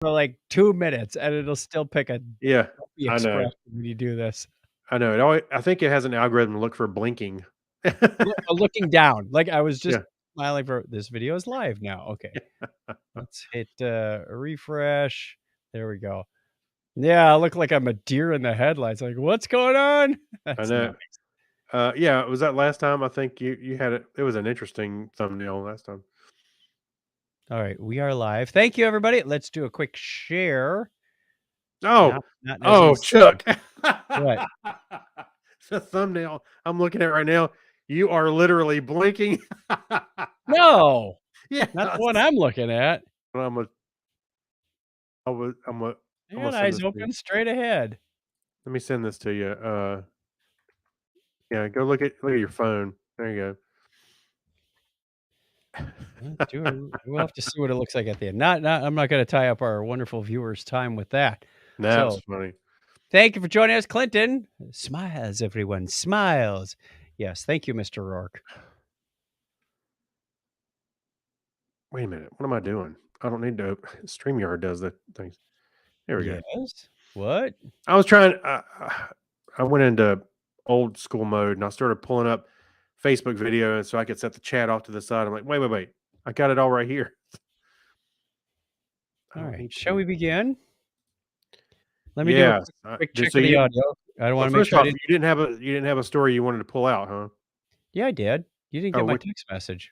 for like 2 minutes, and it'll still pick a Yeah, happy I know. expression when you do this. I know. I think it has an algorithm to look for blinking. Looking down, like I was just Yeah. smiling for this video is live now. Okay, let's hit refresh. There we go. Yeah, I look like I'm a deer in the headlights. Like, what's going on? I That's know. nice. Yeah, was that last time? I think you had it. It was an interesting thumbnail last time. All right, we are live. Thank you, everybody. Let's do a quick share. Oh, Not as oh, easy. Chuck. What? The thumbnail I'm looking at right now. You are literally blinking. No, Yes. not the one I'm looking at. I'm a, I was, I I'm got gonna send eyes this to you. open straight ahead. Let me send this to you. Yeah, go look at your phone. There you We'll go. have to see what it looks like at the end. I'm not going to tie up our wonderful viewers' time with that. That's So, funny. thank you for joining us, Clinton. Smiles, everyone. Smiles. Yes, thank you, Mr. Rourke. Wait a minute. What am I doing? I don't need to. StreamYard does the things. There we go. Yes. What? I was trying. I went into old school mode and I started pulling up Facebook video, and so I could set the chat off to the side. I'm like, wait. I got it all right here. I All don't right. need Shall to. we begin? Let me do a Yeah. quick check So of the you. audio. I don't Well, want to make first sure I off, didn't. you didn't have a story you wanted to pull out, huh? Yeah, I did. You didn't Oh, get my what? text message.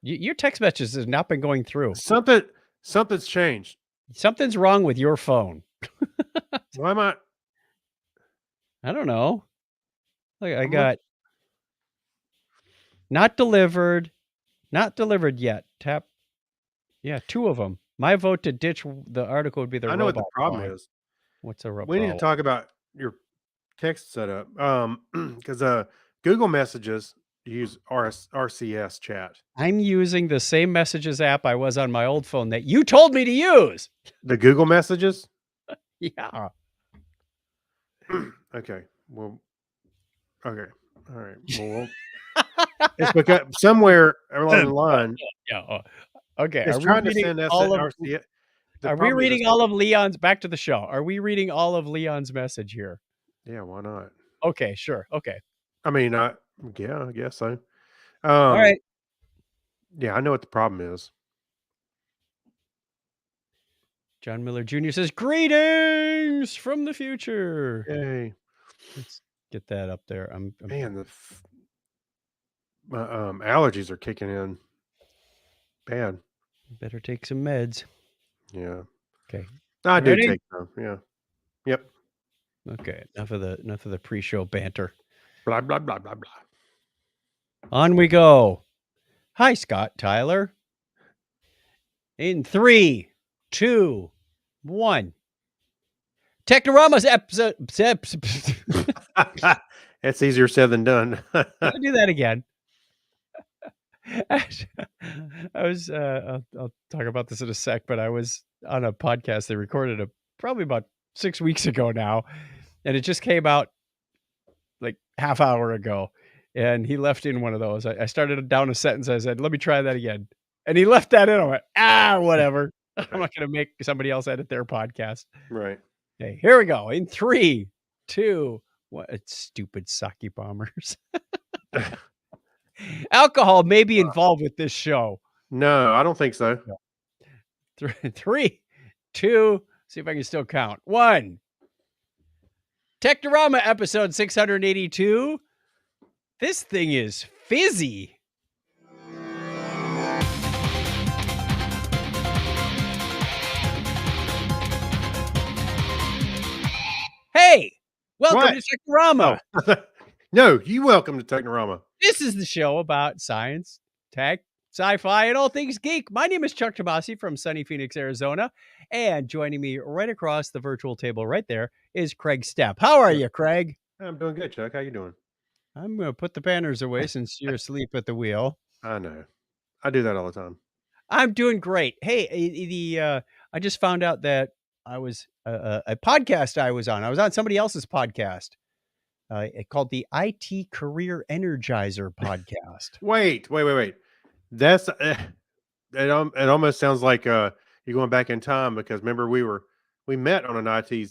Your text messages has not been going through. Something's changed. Something's wrong with your phone. Why am I? I don't know. Like I I'm look. got not delivered, not delivered yet. Tap. Yeah, 2 of them. My vote to ditch the article would be the I know what the robot problem phone. is. What's a We need to talk about your text setup. Because Google Messages use RCS chat. I'm using the same messages app I was on my old phone that you told me to use. The Google Messages. Yeah. Okay. Well. Okay. All right. Well, it's because somewhere along the line, Yeah. Okay. it's trying to send us an RCS. The Are we problem is, reading all of Leon's back to the show? Are we reading all of Leon's message here? yeah, why not? Okay, sure. Okay. I mean, yeah, I guess so. All right. Yeah, I know what the problem is. John Miller Jr. says, "Greetings from the future." Yay. Let's get that up there. Man, my allergies are kicking in bad. Better take some meds. Yeah, Okay. I You do ready? take them. Yeah. Yep. Okay. Enough of the pre-show banter. Blah blah blah blah blah. On we go. Hi, Scott Tyler. In 3, 2, 1. Technorama's episode. It's easier said than done. I'll do that again. I was. I'll talk about this in a sec, but I was on a podcast they recorded probably about 6 weeks ago now, and it just came out like half hour ago. And he left in one of those. I started down a sentence. I said, "Let me try that again," and he left that in. I went, whatever. I'm not going to make somebody else edit their podcast. Right. Okay, here we go. In 3, 2, what stupid sake bombers. Alcohol may be involved with this show. No, I don't think so. 3, 2, see if I can still count. 1. Technorama episode 682. This thing is fizzy. Hey, welcome to Technorama. Oh. No, you welcome to Technorama. This is the show about science, tech, sci-fi, and all things geek. My name is Chuck Tomasi from sunny Phoenix, Arizona, and joining me right across the virtual table right there is Craig Stepp. How are you, Craig? I'm doing good, Chuck. How you doing? I'm going to put the banners away since you're asleep at the wheel. I know. I do that all the time. I'm doing great. Hey, I just found out that I was a podcast I was on somebody else's podcast. Called the IT Career Energizer podcast. Wait. That's it almost sounds like you're going back in time because remember we met on an IT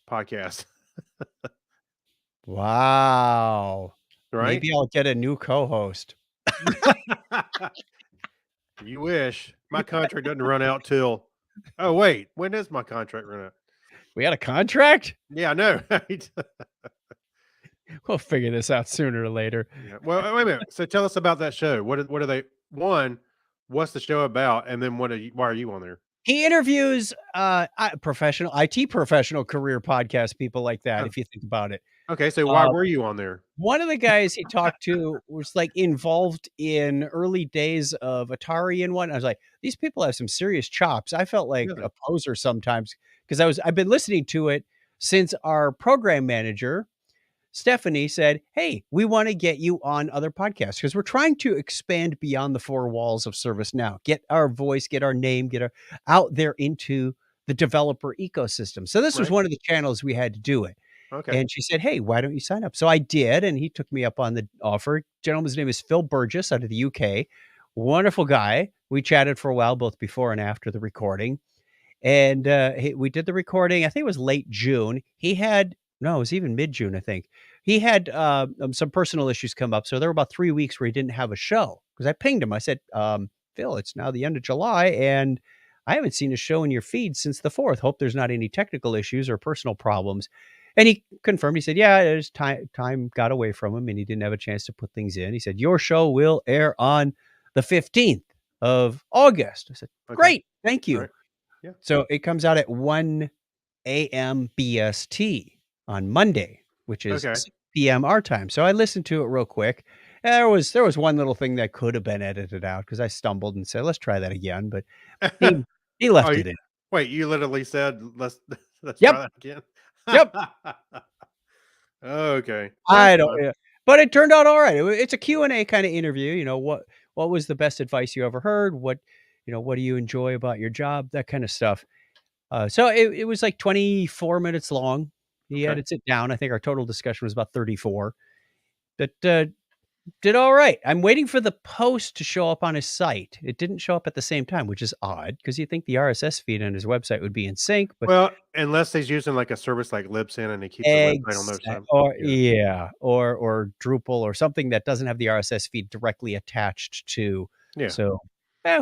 podcast, Wow. right? Maybe I'll get a new co-host. You wish. My contract doesn't run out till oh wait, when does my contract run out? We got a contract? Yeah, I know, right? We'll figure this out sooner or later. Yeah. Well, wait a minute. So tell us about that show. What are they? One, what's the show about? And then why are you on there? He interviews, professional IT professional career podcast people like that, Oh, if you think about it. okay. So why Uh, were you on there? One of the guys he talked to was, like, involved in early days of Atari and what I was like, "These people have some serious chops." I felt like Really? a poser sometimes because I've been listening to it since our program manager, Stephanie, said, "Hey, we wanna get you on other podcasts because 'cause we're trying to expand beyond the 4 walls of ServiceNow, get our voice, get our name, get our out there into the developer ecosystem." So this was Right. one of the channels we had to do it. Okay. And she said, "Hey, why don't you sign up?" So I did, and he took me up on the offer. Gentleman's name is Phil Burgess out of the UK. Wonderful guy. We chatted for a while, both before and after the recording. And, we did the recording, I think it was late June. He had no, it was even mid-June, I think. He had, some personal issues come up, so there were about 3 weeks where he didn't have a show. Because I pinged him, I said, "Phil, it's now the end of July, and I haven't seen a show in your feed since the 4th. Hope there's not any technical issues or personal problems." And he confirmed, he said, "Yeah, there's time got away from him, and he didn't have a chance to put things in." He said, "Your show will air on the 15th of August." I said, Okay. "Great, thank All you." right. Yeah. So it comes out at 1 AM BST on Monday, which is Okay. 6 PM our time. So I listened to it real quick. There was one little thing that could have been edited out because I stumbled and said, "Let's try that again," but he he Oh, left you, it in. wait, you literally said, let's Yep, try that again. yep. Okay. Well, that's I don't fun. yeah. But it turned out alright. It's a Q&A kinda interview, what was the best advice you ever heard? What do you enjoy about your job? That kinda stuff. So it was like 24 minutes long. He Okay. edits it down. I think our total discussion was about 34. But, did alright. I'm waiting for the post to show up on his site. It didn't show up at the same time, which is odd because you think the RSS feed on his website would be in sync, but Well, unless he's using like a service like Libsyn and he keeps the website on their exact side. or Yeah. yeah, or Drupal or something that doesn't have the RSS feed directly attached to. Yeah. So,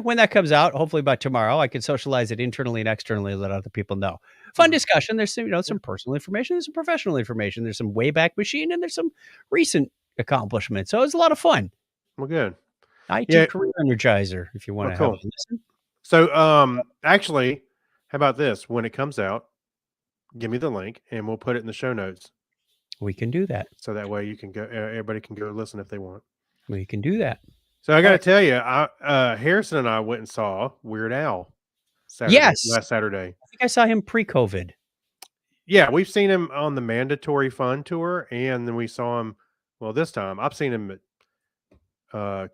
when that comes out, hopefully by tomorrow, I can socialize it internally and externally, let other people know. Fun Mhm. discussion. There's some, Yeah. some personal information, there's some professional information, there's some Wayback Machine, and there's some recent accomplishments. So it was a lot of fun. Well, good. IT Yeah. career energizer, if you Well, wanna have a cool. listen. So, actually, how about this? When it comes out, give me the link and we'll put it in the show notes. We can do that. So that way you can go, everybody can go listen if they want. We can do that. So I got to Alright. tell you, Harrison and I went and saw Weird Al Yes! last Saturday. I think I saw him pre-COVID. Yeah, we've seen him on the Mandatory Fun tour, and then we saw him. Well, this time I've seen him at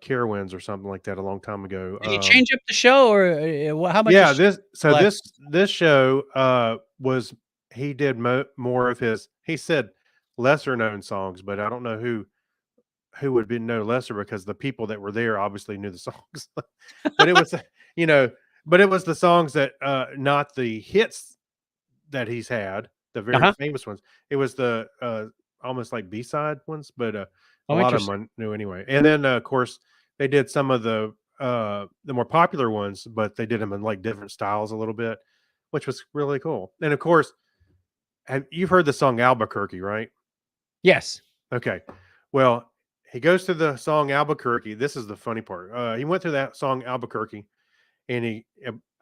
Carowinds or something like that a long time ago. Did he change up the show or, how much Yeah, is left? this show was he did more of his. He said lesser known songs, but I don't know who would be no lesser because the people that were there obviously knew the songs. But it was, you know, but it was the songs that not the hits that he's had, the very Uh-huh. famous ones. It was the almost like B-side ones, but a Oh, lot of interesting. them I knew anyway. And then of course they did some of the more popular ones, but they did them in like different styles a little bit, which was really cool. And of course, you've heard the song Albuquerque, right? Yes. Okay. Well, he goes to the song Albuquerque. This is the funny part. He went through that song Albuquerque, and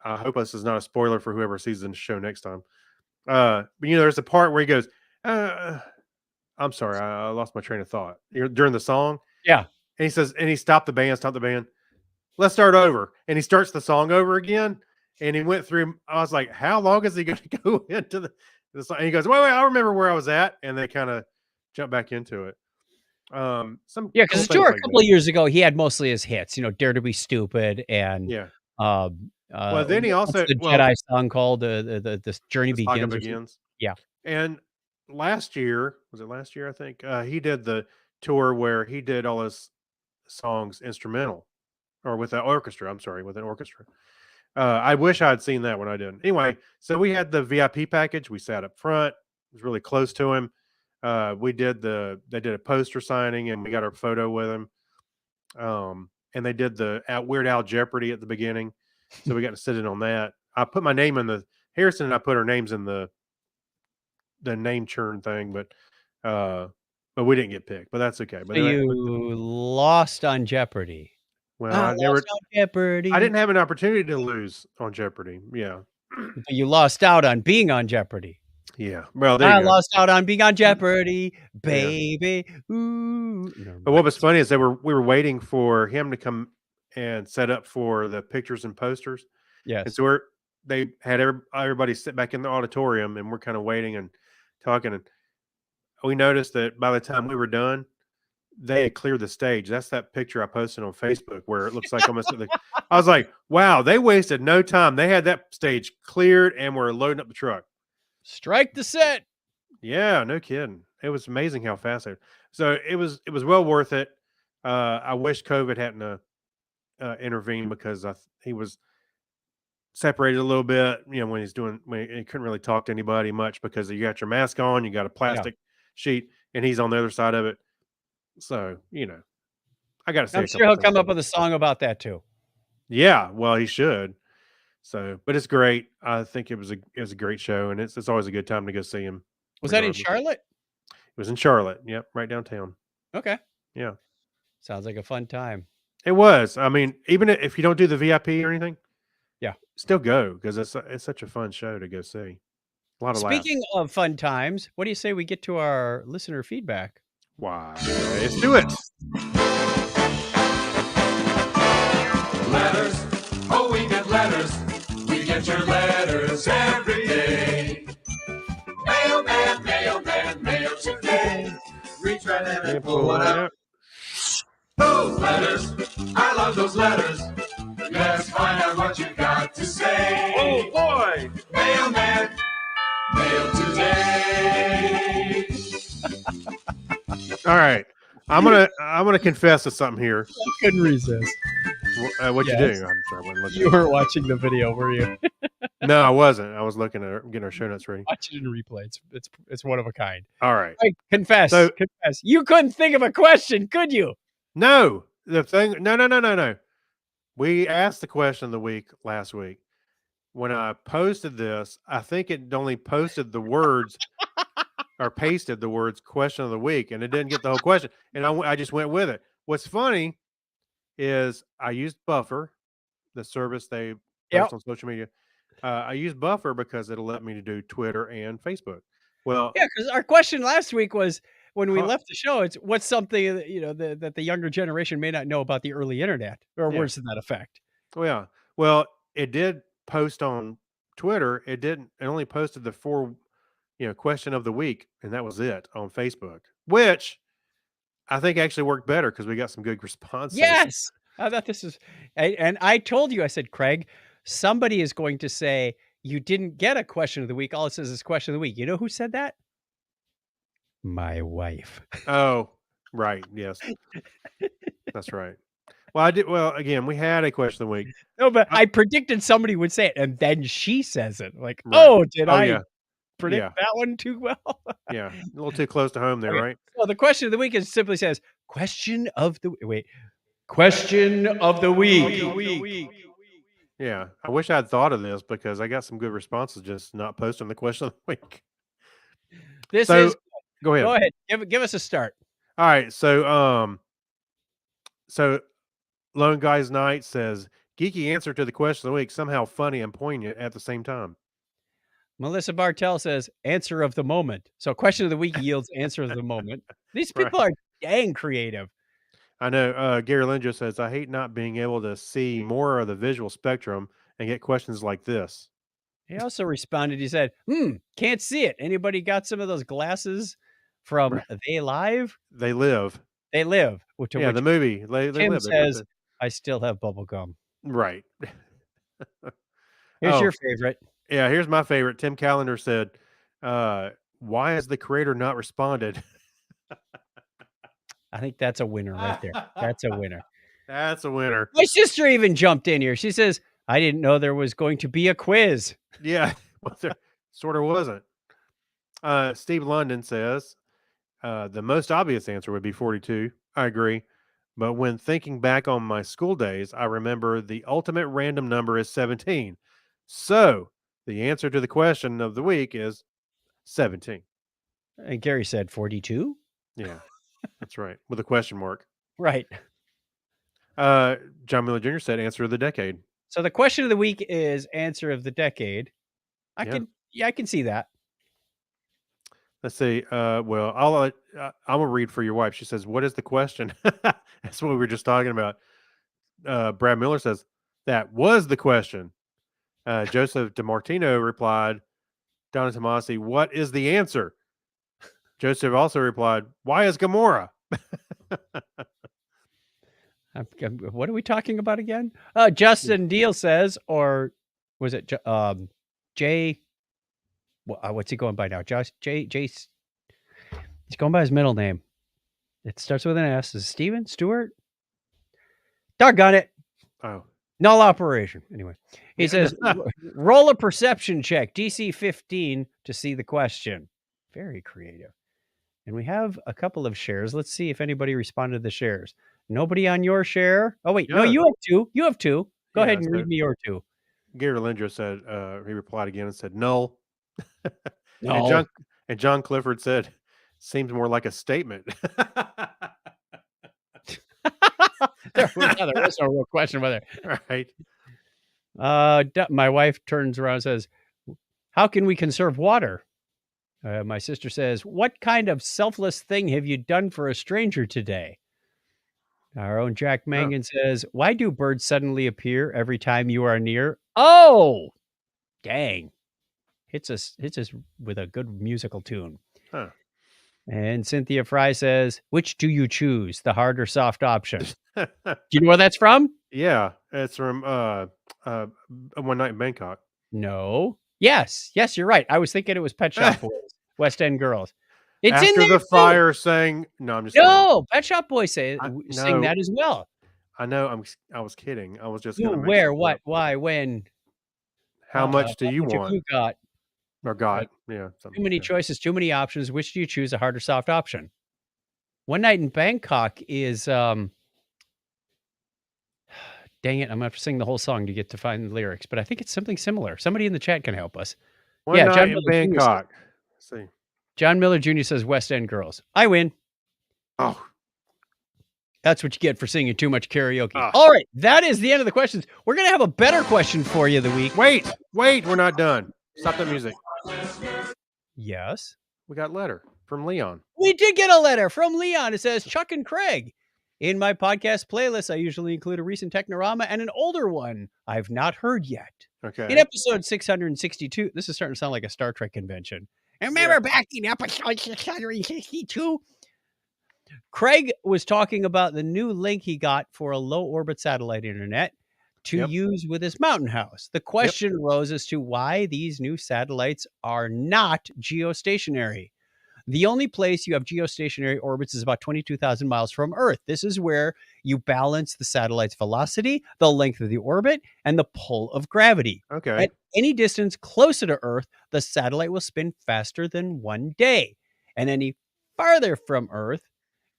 I hope this is not a spoiler for whoever sees the show next time. But there's a part where he goes, "I'm sorry, I lost my train of thought." During the song, Yeah. and he says, and he stopped the band. Let's start over, and he starts the song over again. And he went through. I was like, "How long is he going to go into the song?" And he goes, "Wait, I remember where I was at," and they kind of jump back into it. Some Yeah, cool because the things tour a like couple that. of years ago, he had mostly his hits, "Dare to Be Stupid" and, Yeah. Then he what's also the Jedi song called? The Journey the saga Begins or something? begins. Yeah. And last year, was it last year? I think he did the tour where he did all his songs instrumental or with an orchestra. I'm sorry, with an orchestra. I wish I had seen that when I didn't. Anyway, so we had the VIP package. We sat up front. It was really close to him. They did a poster signing and we got our photo with him. And they did the Weird Al Jeopardy at the beginning. So we got to sit in on that. I put my name in the Harrison and I put our names in the name churn thing, but we didn't get picked. But that's okay. But So then you lost on Jeopardy. well, I lost on I Jeopardy, didn't have an opportunity to lose on Jeopardy. Yeah. but you lost out on being on Jeopardy. Yeah. Well, there I you go. lost out on being on Jeopardy, Yeah. baby. Ooh, never But what mind. was funny is we were waiting for him to come and set up for the pictures and posters, and Yes. so they had everybody sit back in the auditorium, and we're kind of waiting and talking, and we noticed that by the time we were done, they had cleared the stage. That's that picture I posted on Facebook where it looks like almost I was like, wow, they wasted no time. They had that stage cleared and were loading up the truck. Strike the set. Yeah, no kidding. It was amazing how fast they. So it was well worth it. I wish COVID hadn't intervened because he was separated a little bit. You know, when he couldn't really talk to anybody much because you got your mask on, you got a Yeah. plastic sheet, and he's on the other side of it. So I got to say I'm a sure couple he'll things come up about with a song about that too. Yeah, well, he should. So, but it's great. I think it was a great show, and it's always a good time to go see him, Was that in regardless. Charlotte? It was in Charlotte. Yep, right downtown. Okay. Yeah. Sounds like a fun time. It was. I mean, even if you don't do the VIP or anything, Yeah. still go because it's such a fun show to go see. A lot of laughs. Speaking of fun times, what do you say we get to our listener feedback? Why? Let's do it. Letters, oh, we get letters. We get your letters every day. Mailman, mailman, mail today. Reach right in and pull one out. Those letters, I love those letters. Let's find out what you got to say. Oh boy! Mailman, mail today. All right, I'm gonna confess to something here. I couldn't resist. What you Yes. doing? I'm sorry, I wasn't looking. You were watching the video, were you? No, I wasn't. I was looking at getting our show notes ready. Watch it in replay. It's one of a kind. All right. Right, confess. So- Confess. You couldn't think of a question, could you? No, the thing. No. We asked the question of the week last week. When I posted this, I think it only posted the words or pasted the words "question of the week," and it didn't get the whole question. And I just went with it. What's funny is I used Buffer, the service they Yep. post on social media. I used Buffer because it'll let me to do Twitter and Facebook. Well, Yeah, because our question last week was when we Huh. left the show, it's what's something that, that the younger generation may not know about the early internet or Yeah. words to that effect. well, yeah. Well, it did post on Twitter. It didn't. It only posted the four, question of the week, and that was it on Facebook, which I think actually worked better because we got some good responses. Yes. I thought this is and I told you, I said, Craig, somebody is going to say you didn't get a question of the week. All it says is question of the week. You know who said that? My wife. Oh, right. Yes, that's right. Well, I did. Well, again, we had a question of the week. No, but I- I predicted somebody would say it, and then she says it. Like, Right. oh, did I Yeah, predict yeah, that one too well? yeah. A little too close to home there, Okay. right? So the question of the week is simply says, question of the wait. Question of the week. Yeah. I wish I'd thought of this because I got some good responses just not posting the question of the week. This So is go ahead. go ahead. Give us a start. All right. So Lone Guys Night says geeky answer to the question of the week, somehow funny and poignant at the same time. Melissa Bartell says answer of the moment. So question of the week yields answer of the moment. These Right. people are dang creative. I know. Gary Linjo says, I hate not being able to see more of the visual spectrum and get questions like this. He also responded, he said, can't see it. Anybody got some of those glasses from Right. They Live? They live. They Live. To Yeah, which the movie. They Tim live. They put says, I still have bubble gum. right. Here's Oh, your favorite. yeah, here's my favorite. Tim Callender said, why has the creator not responded? I think that's a winner right there. That's a winner. That's a winner. My sister even jumped in here. She says, I didn't know there was going to be a quiz. Yeah, well, there sort of wasn't. Steve London says the most obvious answer would be 42. I agree. But when thinking back on my school days, I remember the ultimate random number is 17. So the answer to the question of the week is 17. And Gary said 42. Yeah, that's right. With a question mark. Right. John Miller Jr. said answer of the decade. So the question of the week is answer of the decade. I can see that. Let's see. Well, I'm gonna read for your wife. She says, "What is the question?" That's what we were just talking about. Brad Miller says that was the question. Joseph DeMartino replied, "Donna Tomasi, what is the answer?" Joseph also replied, "Why is Gamora?" What are we talking about again? Justin Deal says, or was it Jay? What's he going by now? Jay. He's going by his middle name. It starts with an S. Is it Steven Stewart? Doggone it. Oh, Null operation. Anyway, he says, roll a perception check, DC 15, to see the question. Very creative. And we have a couple of shares. Let's see if anybody responded to the shares. Nobody on your share? Oh, wait. No, you have two. You have two. Go ahead and read me your two. Gary Lindro said, he replied again and said, null. No. And John Clifford said, seems more like a statement. There was no real question whether. Right. My wife turns around and says, how can we conserve water? My sister says, what kind of selfless thing have you done for a stranger today? Our own Jack Mangan says, why do birds suddenly appear every time you are near? Oh, dang. Hits us with a good musical tune. Huh. And Cynthia Fry says, which do you choose, the hard or soft option? Do you know where that's from? Yeah, it's from One Night in Bangkok. No. Yes, you're right. I was thinking it was Pet Shop Boys, West End Girls. It's After in there the too. fire saying, no, I'm just kidding. Pet Shop Boys sing no. that as well. I know. I was kidding. I was just Who, going to where, what, why, when? How much do you want? You got? Or got? Yeah. Too many choices, too many options. Which do you choose, a hard or soft option? One Night in Bangkok is dang it, I'm gonna have to sing the whole song to get to find the lyrics, but I think it's something similar. Somebody in the chat can help us. One Night in Bangkok. Let's see. John Miller Jr. says West End Girls. I win. Oh. That's what you get for singing too much karaoke. All right, that is the end of the questions. We're gonna have a better question for you the week. Wait, we're not done. Stop that music. Yes. We got a letter from Leon. We did get a letter from Leon. It says, Chuck and Craig, in my podcast playlist, I usually include a recent Technorama and an older one I've not heard yet. Okay. In episode 662, this is starting to sound like a Star Trek convention. Remember back in episode 662? Craig was talking about the new link he got for a low orbit satellite internet to use with his mountain house. The question arose as to why these new satellites are not geostationary. The only place you have geostationary orbits is about 22,000 miles from Earth. This is where you balance the satellite's velocity, the length of the orbit, and the pull of gravity. Okay. At any distance closer to Earth, the satellite will spin faster than 1 day. And any farther from Earth,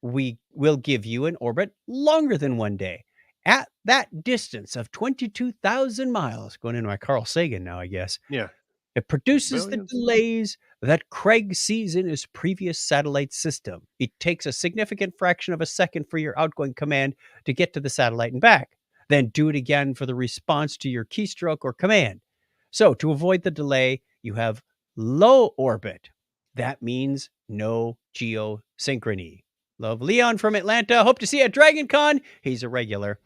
we will give you an orbit longer than 1 day. At that distance of 22,000 miles, going into my Carl Sagan now, I guess. Yeah. It produces the delays that Craig sees in his previous satellite system. It takes a significant fraction of a second for your outgoing command to get to the satellite and back. Then do it again for the response to your keystroke or command. So to avoid the delay, you have low orbit. That means no geosynchrony. Love, Leon from Atlanta. Hope to see you at DragonCon. He's a regular.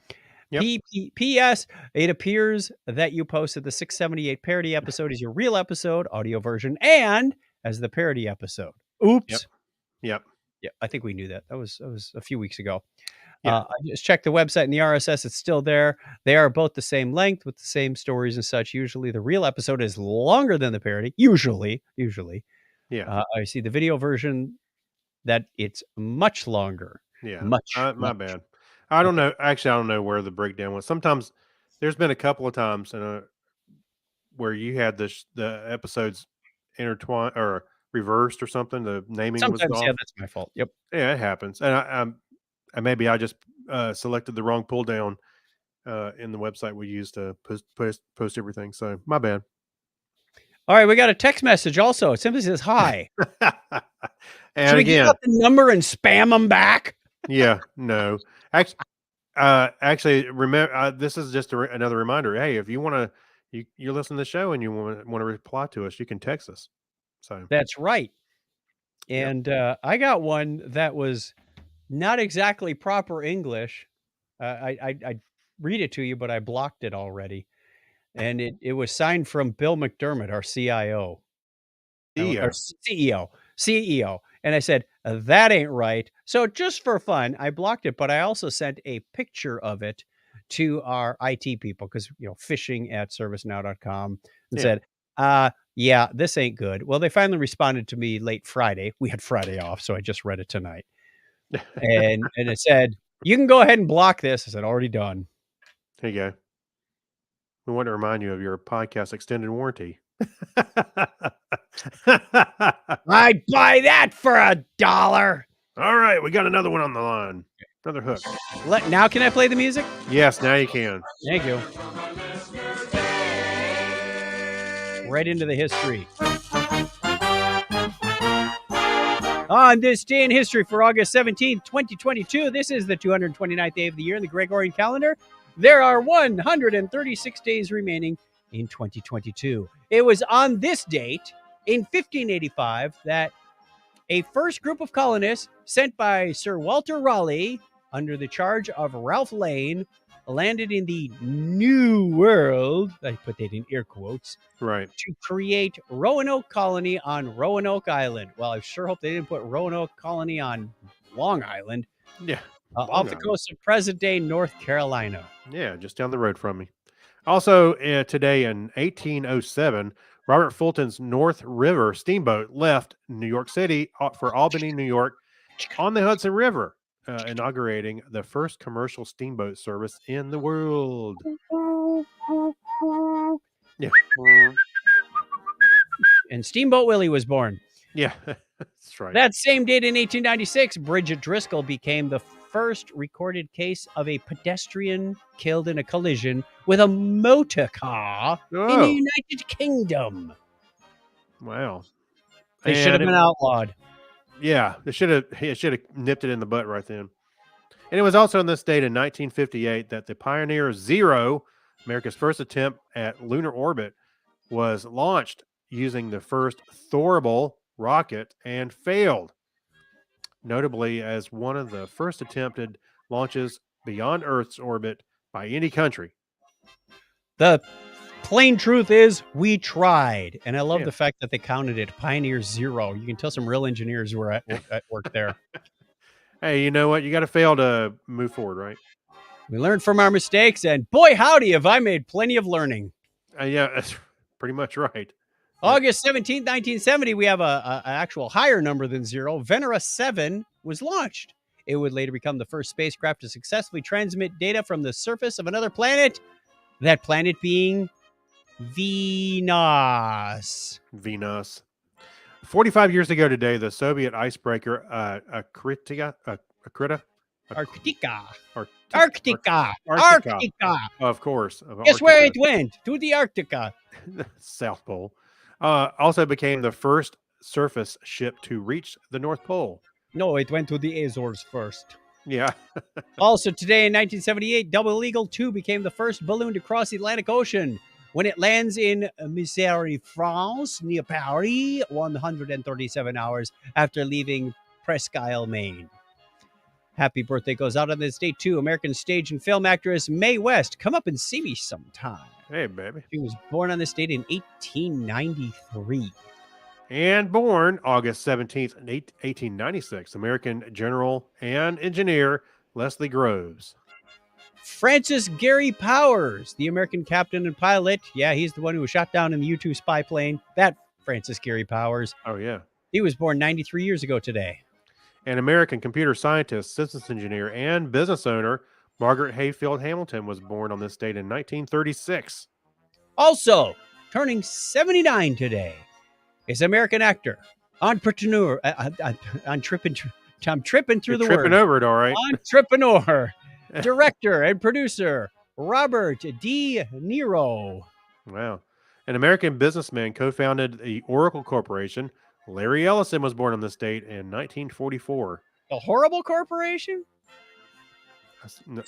P.S. It appears that you posted the 678 parody episode as your real episode, audio version, and as the parody episode. Oops. Yep. Yeah, I think we knew that. That was a few weeks ago. I just checked the website and the RSS. It's still there. They are both the same length with the same stories and such. Usually the real episode is longer than the parody. Usually. Yeah. I see the video version that it's much longer. Yeah. Much. My bad. I don't know. Actually, I don't know where the breakdown was. Sometimes There's been a couple of times where you had the episodes intertwined or reversed or something. The naming was Sometimes, off. yeah, that's my fault. Yep. Yeah, it happens. And maybe I just selected the wrong pull down in the website we use to post everything. So my bad. All right, we got a text message also. It simply says hi. And Should we give again, out the number and spam them back? yeah, no, actually, remember this is just another reminder. Hey, if you want to, you listen to the show and you want to reply to us, you can text us. So That's right. Yep. And I got one that was not exactly proper English. I read it to you, but I blocked it already. And it was signed from Bill McDermott, our CIO. Or CEO. And I said, that ain't right. So just for fun, I blocked it, but I also sent a picture of it to our IT people because, phishing@servicenow.com and Yeah. said, yeah, this ain't good. Well, they finally responded to me late Friday. We had Friday off, so I just read it tonight. And it said, you can go ahead and block this. I said, already done. There you go. We want to remind you of your podcast extended warranty. I'd buy that for $1. All right, we got another one on the line. Another hook. Now can I play the music? Yes, now you can. Thank you. Right into the history. On this day in history for August 17th, 2022, this is the 229th day of the year in the Gregorian calendar. There are 136 days remaining in 2022. It was on this date in 1585 that a first group of colonists sent by Sir Walter Raleigh under the charge of Ralph Lane landed in the New World, I put that in air quotes, Right. to create Roanoke Colony on Roanoke Island. Well, I sure hope they didn't put Roanoke Colony on Long Island, Yeah. off the coast of present-day North Carolina. Yeah, just down the road from me. Also, today in 1807, Robert Fulton's North River steamboat left New York City for Albany, New York, on the Hudson River, inaugurating the first commercial steamboat service in the world. Yeah. And Steamboat Willie was born. Yeah, that's right. That same date in 1896, Bridget Driscoll became the first recorded case of a pedestrian killed in a collision with a motor car in the Oh, United Kingdom. wow. They should have And been outlawed. Yeah, it should have nipped it in the butt right then. And it was also on this date in 1958 that the Pioneer Zero, America's first attempt at lunar orbit, was launched using the first Thorable rocket and failed, notably as one of the first attempted launches beyond Earth's orbit by any country. The plain truth is we tried. And I love Yeah. the fact that they counted it Pioneer Zero. You can tell some real engineers were at work there. Hey, you know what? You got to fail to move forward, right? We learned from our mistakes, and boy, howdy, have I made plenty of learning. Yeah, that's pretty much right. August 17th, 1970, we have a actual higher number than zero. Venera 7 was launched. It would later become the first spacecraft to successfully transmit data from the surface of another planet, that planet being Venus. Venus. 45 years ago today, the Soviet icebreaker Arctica. Of course. Guess where it went? To the Arctica. South Pole. Also became the first surface ship to reach the North Pole. No, it went to the Azores first. Yeah. Also today in 1978, Double Eagle 2 became the first balloon to cross the Atlantic Ocean when it lands in Missouri, France, near Paris, 137 hours after leaving Presque Isle, Maine. Happy birthday goes out on this date, too. American stage and film actress Mae West. Come up and see me sometime. Hey, baby. She was born on this date in 1893. And born August 17th, 1896, American general and engineer Leslie Groves. Francis Gary Powers, the American captain and pilot. Yeah, he's the one who was shot down in the U-2 spy plane. That Francis Gary Powers. Oh, yeah. He was born 93 years ago today. An American computer scientist, systems engineer, and business owner Margaret Hayfield Hamilton was born on this date in 1936. Also, turning 79 today is American actor, entrepreneur, I'm tripping through You're the tripping word. over it, all right. Entrepreneur, director, and producer Robert De Niro. Wow. An American businessman co-founded the Oracle Corporation. Larry Ellison was born on this date in 1944. The Horrible Corporation? No,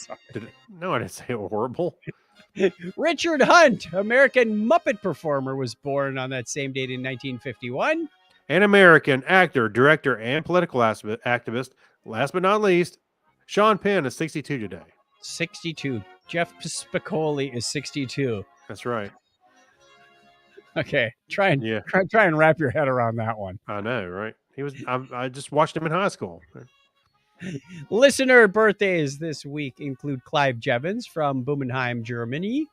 I didn't say horrible. Richard Hunt, American Muppet performer, was born on that same date in 1951. An American actor, director, and political activist. Last but not least, Sean Penn is 62 today. 62. Jeff Spicoli is 62. That's right. Okay, try and wrap your head around that one. I know, right? I just watched him in high school. Listener birthdays this week include Clive Jevons from Bummenheim, Germany.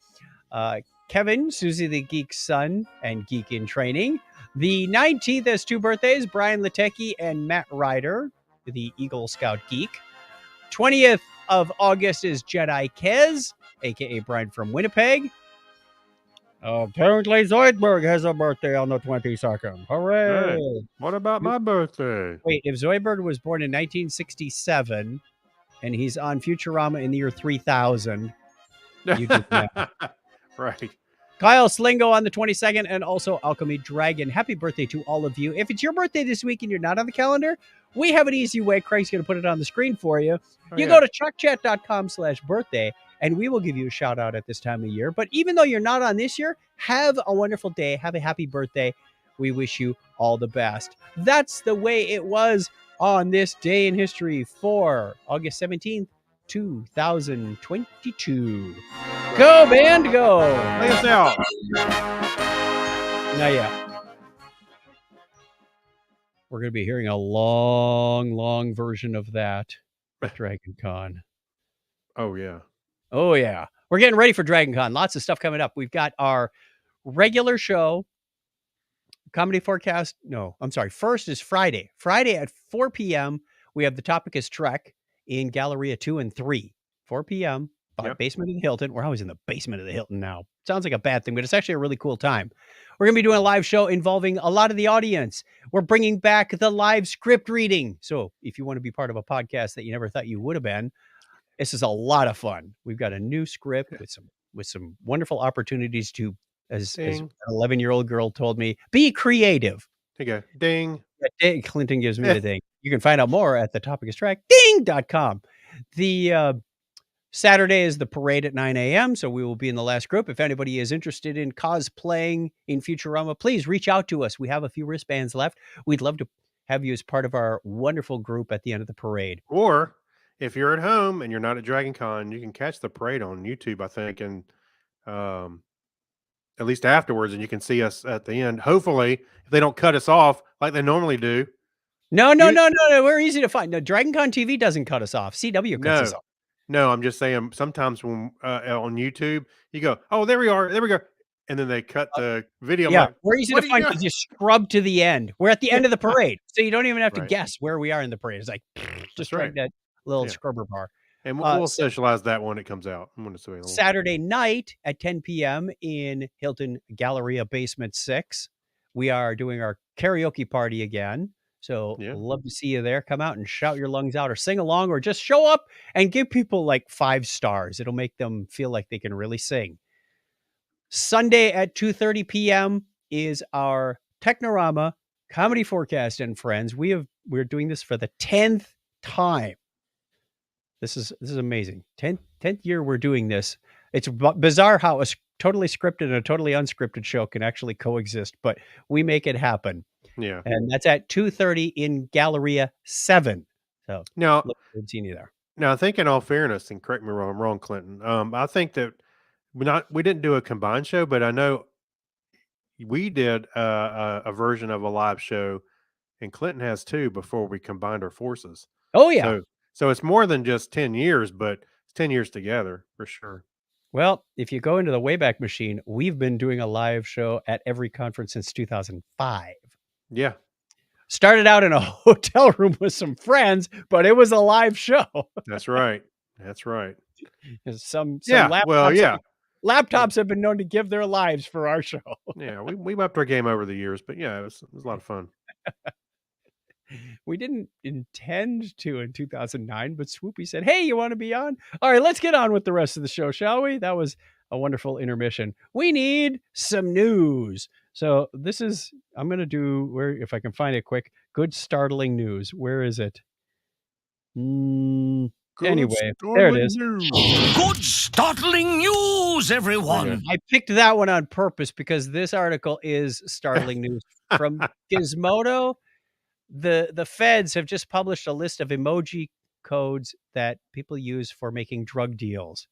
Kevin, Susie the Geek's son and geek in training. The 19th has two birthdays, Brian Latecki and Matt Ryder, the Eagle Scout geek. 20th of August is Jedi Kez, a.k.a. Brian from Winnipeg. Apparently Zoidberg has a birthday on the 22nd. Hooray! Right. What about my birthday? Wait, if Zoidberg was born in 1967 and he's on Futurama in the year 3000, you do that. Right. Kyle Slingo on the 22nd, and also Alchemy Dragon. Happy birthday to all of you. If it's your birthday this week and you're not on the calendar, we have an easy way. Craig's going to put it on the screen for you. Go to chuckchat.com/birthday, and we will give you a shout out at this time of year. But even though you're not on this year, have a wonderful day. Have a happy birthday. We wish you all the best. That's the way it was on this day in history for August 17th, 2022. Go, band, go! Play us out. Not yet. We're going to be hearing a long version of that at Dragon Con. Oh, yeah. Oh, yeah. We're getting ready for Dragon Con. Lots of stuff coming up. We've got our regular show, Comedy Forecast. No, I'm sorry. First is Friday. Friday at 4 p.m., we have The Topic is Trek in Galleria 2 and 3. 4 p.m., basement of the Hilton. We're always in the basement of the Hilton now. Sounds like a bad thing, but it's actually a really cool time. We're going to be doing a live show involving a lot of the audience. We're bringing back the live script reading. So if you want to be part of a podcast that you never thought you would have been, this is a lot of fun. We've got a new script with some wonderful opportunities to, as an 11-year-old girl told me, be creative. There you go. Ding. Yeah, Clinton gives me the ding. You can find out more at thetopicistrack.com. The Saturday is the parade at 9 a.m., so we will be in the last group. If anybody is interested in cosplaying in Futurama, please reach out to us. We have a few wristbands left. We'd love to have you as part of our wonderful group at the end of the parade. Or if you're at home and you're not at Dragon Con, you can catch the parade on YouTube, I think, and at least afterwards, and you can see us at the end. Hopefully, if they don't cut us off like they normally do. No. We're easy to find. No, Dragon Con TV doesn't cut us off. CW cuts us off. No, I'm just saying sometimes when on YouTube, you go, oh, there we are. There we go. And then they cut the video. Yeah, we're easy to find because you scrub to the end. We're at the end of the parade. So you don't even have to guess where we are in the parade. It's like, just drag that little scrubber bar. And we'll socialize that when it comes out. Saturday night at 10 p.m. in Hilton Galleria Basement 6, we are doing our karaoke party again. So love to see you there. Come out and shout your lungs out or sing along or just show up and give people like 5 stars. It'll make them feel like they can really sing. Sunday at 2:30 p.m. is our Technorama Comedy Forecast and Friends. We're doing this for the 10th time. This is amazing. 10th year we're doing this. It's bizarre how a totally scripted and a totally unscripted show can actually coexist, but we make it happen. Yeah. And that's at 2:30 in Galleria 7. So now, look forward to seeing you there. Now, I think in all fairness, and correct me if I'm wrong, Clinton, I think that we didn't do a combined show, but I know we did a version of a live show, and Clinton has too before we combined our forces. Oh, yeah. So it's more than just 10 years, but it's 10 years together for sure. Well, if you go into the Wayback Machine, we've been doing a live show at every conference since 2005. Yeah. Started out in a hotel room with some friends, but it was a live show. That's right. That's right. Some Yeah, well, yeah. laptops have been known to give their lives for our show. Yeah, we upped our game over the years, but yeah, it was a lot of fun. We didn't intend to in 2009, but Swoopy said, "Hey, you want to be on? All right, let's get on with the rest of the show, shall we?" That was a wonderful intermission. We need some news. So I'm going to do where, if I can find it quick, good startling news. Where is it? Anyway, there it is. Good startling news, everyone. I picked that one on purpose because this article is startling news from Gizmodo. The feds have just published a list of emoji codes that people use for making drug deals.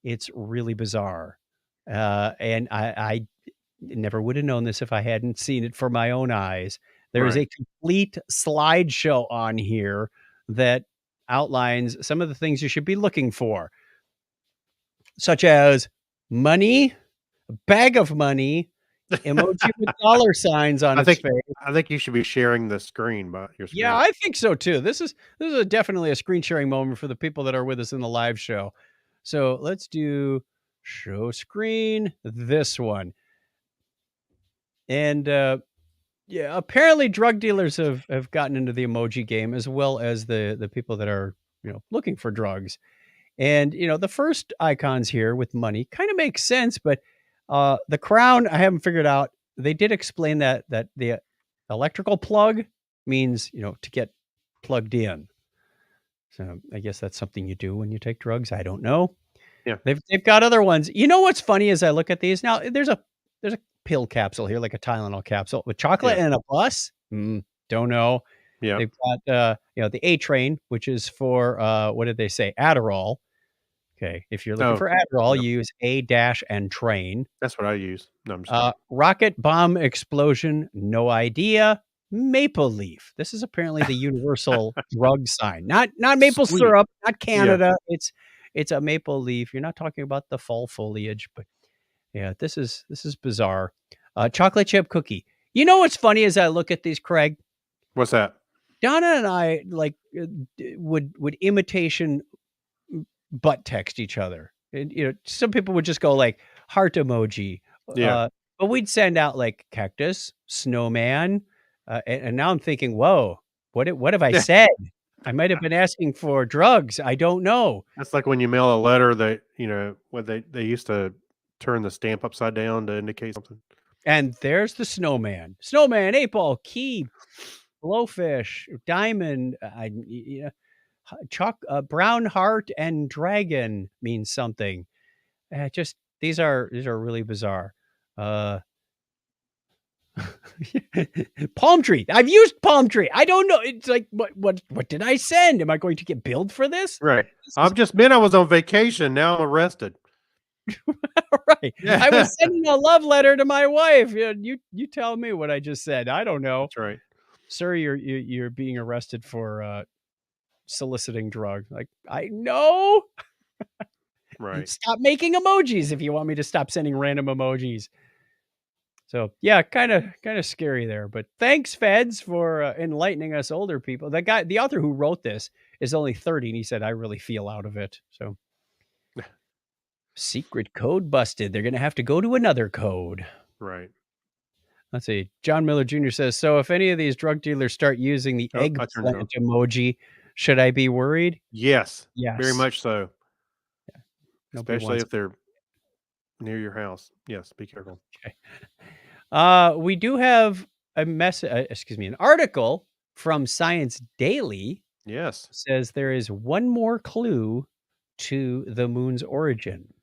It's really bizarre. And I never would have known this if I hadn't seen it for my own eyes. There is a complete slideshow on here that outlines some of the things you should be looking for, such as money, a bag of money, emoji with dollar signs on its face. I think you should be sharing the screen, but your screen. Yeah, I think so too. This is definitely a screen sharing moment for the people that are with us in the live show. So let's do show screen, this one. And yeah, apparently drug dealers have gotten into the emoji game, as well as the people that are, looking for drugs. And, the first icons here with money kind of makes sense, but the crown, I haven't figured out. They did explain that the electrical plug means, to get plugged in. So I guess that's something you do when you take drugs. I don't know. Yeah. They've got other ones. You know what's funny as I look at these? Now there's a pill capsule here, like a Tylenol capsule with chocolate and a bus. Don't know. Yeah. They've got the A train, which is for what did they say? Adderall. Okay. If you're looking for Adderall, you use A dash and train. That's what I use. No, I'm just rocket bomb explosion, no idea. Maple leaf. This is apparently the universal drug sign. Not maple syrup, not Canada. Yeah. It's a maple leaf. You're not talking about the fall foliage, but yeah, this is bizarre. Chocolate chip cookie. You know what's funny as I look at these, Craig? What's that? Donna and I would imitation butt text each other. And, some people would just go like heart emoji. Yeah. But we'd send out like cactus, snowman. And now I'm thinking, whoa, what have I said? I might have been asking for drugs. I don't know. That's like when you mail a letter that, when they used to turn the stamp upside down to indicate something. And there's the snowman. Snowman, 8-ball, key, blowfish, diamond, brown heart and dragon means something. Just these are really bizarre. Palm tree. I've used palm tree. I don't know. It's like what did I send? Am I going to get billed for this? Right. I've just been. I was on vacation. Now I'm arrested. Right. Yeah. I was sending a love letter to my wife. You tell me what I just said. I don't know. That's right. Sir, you're being arrested for soliciting drugs. Like, I know. Right. Stop making emojis if you want me to stop sending random emojis. So yeah, kind of scary there. But thanks, feds, for enlightening us older people. The author who wrote this is only 30, and he said, I really feel out of it. So secret code busted. They're going to have to go to another code. Right. Let's see. John Miller Jr. says, so if any of these drug dealers start using the eggplant emoji, should I be worried? Yes. Yes. Very much so. Yeah. Especially if they're near your house. Yes. Be careful. Okay. We do have an article from Science Daily. Yes. Says there is one more clue to the moon's origin.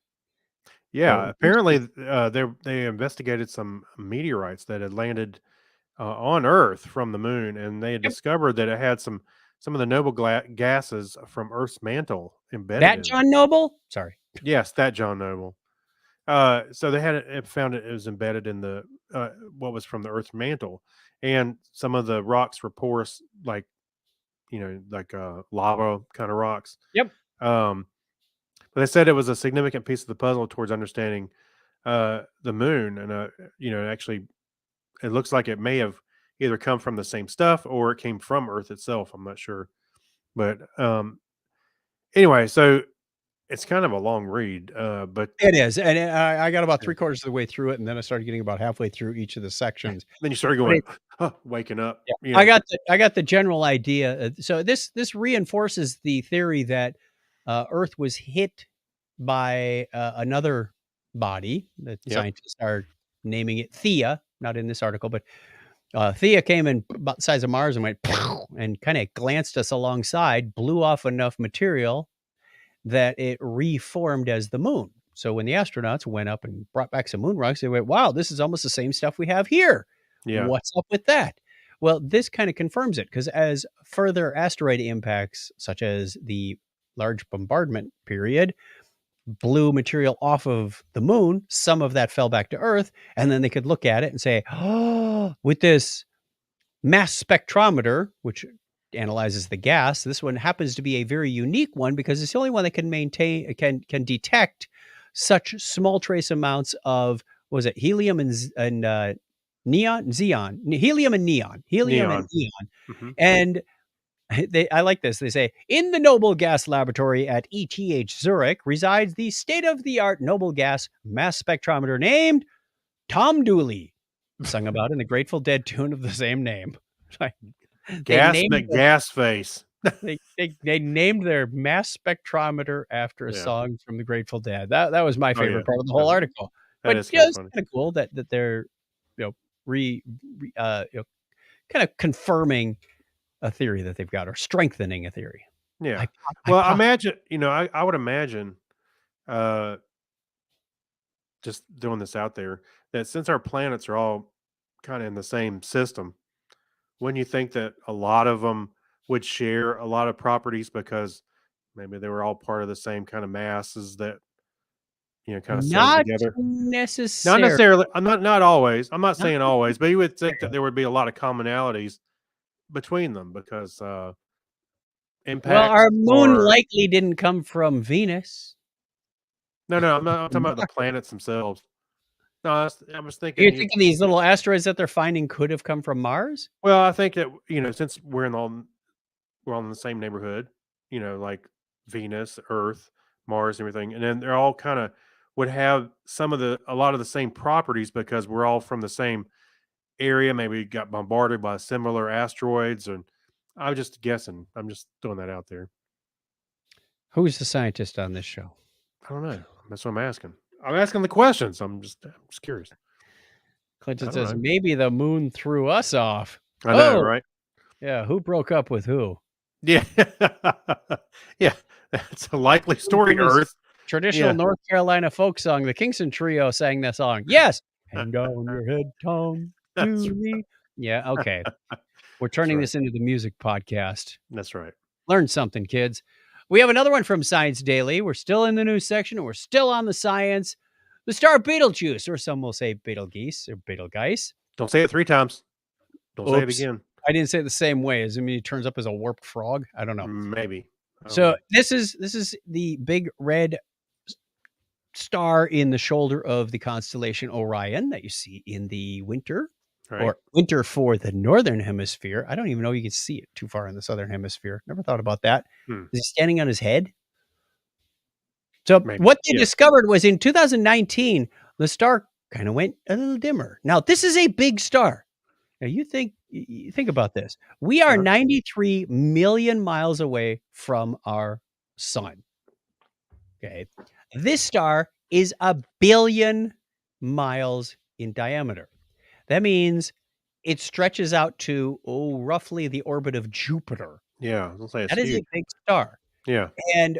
Yeah, apparently they investigated some meteorites that had landed on Earth from the moon, and they had discovered that it had some of the noble gases from Earth's mantle embedded. That John Noble? Sorry. Yes, that John Noble. So they had found it was embedded in the what was from the Earth's mantle, and some of the rocks were porous, like lava kind of rocks. Yep. But they said it was a significant piece of the puzzle towards understanding the moon, and actually, it looks like it may have either come from the same stuff or it came from Earth itself. I'm not sure, but anyway, so it's kind of a long read, but It is, and I got about 3/4 of the way through it, and then I started getting about halfway through each of the sections. then you started But going, it huh, waking up. Yeah, You know, I got the general idea. So this reinforces the theory that Earth was hit by another body that yep, scientists are naming it Thea. Not in this article, but Thea came in about the size of Mars and went "Pow," and kind of glanced us alongside, blew off enough material that it reformed as the moon. So when the astronauts went up and brought back some moon rocks, they went, "Wow, this is almost the same stuff we have here. yeah, What's up with that?" Well, this kind of confirms it because as further asteroid impacts, such as the large bombardment period, blew material off of the moon, some of that fell back to Earth, and then they could look at it and say, "Oh, with this mass spectrometer, which analyzes the gas. This one happens to be a very unique one because it's the only one that can maintain can detect such small trace amounts of what was it helium and helium and neon. neon, Hmm. and I like this. They say in the noble gas laboratory at ETH Zurich resides the state of the art noble gas mass spectrometer named Tom Dooley, sung about in the Grateful Dead tune of the same name. Like, they Gas named the McGas face. they named their mass spectrometer after a Yeah. song from the Grateful Dead. That was my Oh yeah. favorite part of the whole article. That But is yeah, kind of it's funny. kinda cool that they're, kind of confirming a theory that they've got or strengthening a theory. Yeah. Hypo Well, I hypo imagine, I would imagine, uh, just throwing this out there, that since our planets are all kind of in the same system, wouldn't you think that a lot of them would share a lot of properties because maybe they were all part of the same kind of masses that, kind of settled Not together? Not necessarily. necessarily. I'm not always. I'm not Not saying always, but you would think that necessarily. there would be a lot of commonalities between them because Well, our impacts moon or likely didn't come from Venus. no, no. I'm talking about the Mars. planets themselves. No, I was thinking. You're thinking these little asteroids that they're finding could have come from Mars? Well, I think that since we're all in the same neighborhood, like Venus, Earth, Mars, and everything, and then they're all kind of would have a lot of the same properties because we're all from the same area. Maybe got bombarded by similar asteroids, and I'm just guessing. I'm just throwing that out there. Who's the scientist on this show? I don't know. That's what I'm asking. I'm asking the questions. I'm just curious. Clinton I don't says, know. "Maybe the moon threw us off." I know, Oh, right? yeah, who broke up with who? Yeah, yeah. That's a likely Who story, was Earth. traditional Yeah, North Carolina folk song. The Kingston Trio sang that song. Yes. Hang down your head, Tom that's Dooley. Yeah, okay. We're that's turning right. this into the music podcast. That's right. Learn something, kids. We have another one from Science Daily. We're still in the news section and we're still on the science. The star Betelgeuse, or some will say Betelgeuse or Betelgeuse. Don't say it 3 times. Don't say it Oops. again. I didn't say it the same way. Does it mean he turns up as a warped frog? I don't know. Maybe. I don't So know. this is the big red star in the shoulder of the constellation Orion that you see in the winter, Right? or winter for the northern hemisphere. I don't even know you can see it too far in the southern hemisphere. Never thought about that. Hmm. Is he standing on his head? So Maybe. what they Yeah. discovered was in 2019, the star kind of went a little dimmer. Now, this is a big star. Now you think about this. We are Uh-huh. 93 million miles away from our sun. Okay. This star is 1 billion miles in diameter. That means it stretches out to, roughly the orbit of Jupiter. Yeah. I'll say it's That is a huge. big star. Yeah. And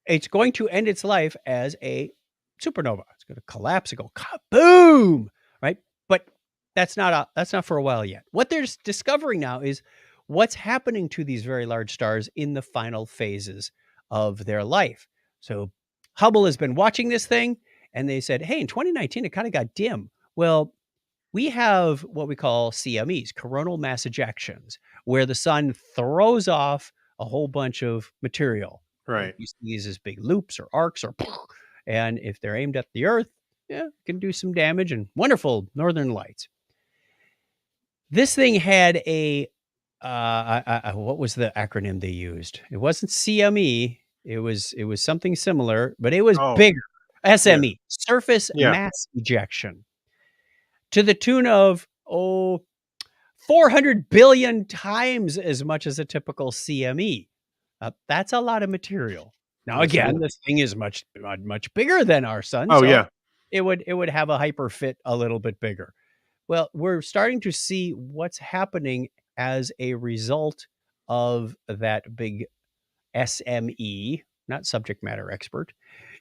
it's going to end its life as a supernova. It's going to collapse and go kaboom, right? But that's not for a while yet. What they're discovering now is what's happening to these very large stars in the final phases of their life. So Hubble has been watching this thing and they said, "Hey, in 2019 it kind of got dim." Well, we have what we call CMEs, coronal mass ejections, where the sun throws off a whole bunch of material. Right? Right. You see these as big loops or arcs, or and if they're aimed at the Earth, yeah, can do some damage and wonderful northern lights. This thing had a what was the acronym they used? It wasn't CME. It was something similar, but it was Oh, bigger. yeah, SME, surface yeah. mass ejection, to the tune of 400 billion times as much as a typical CME. That's a lot of material. Now, Yes, it again, is. this thing is much bigger than our sun, Oh, so yeah. it would have a hyper fit a little bit bigger. Well, we're starting to see what's happening as a result of that big SME, not subject matter expert,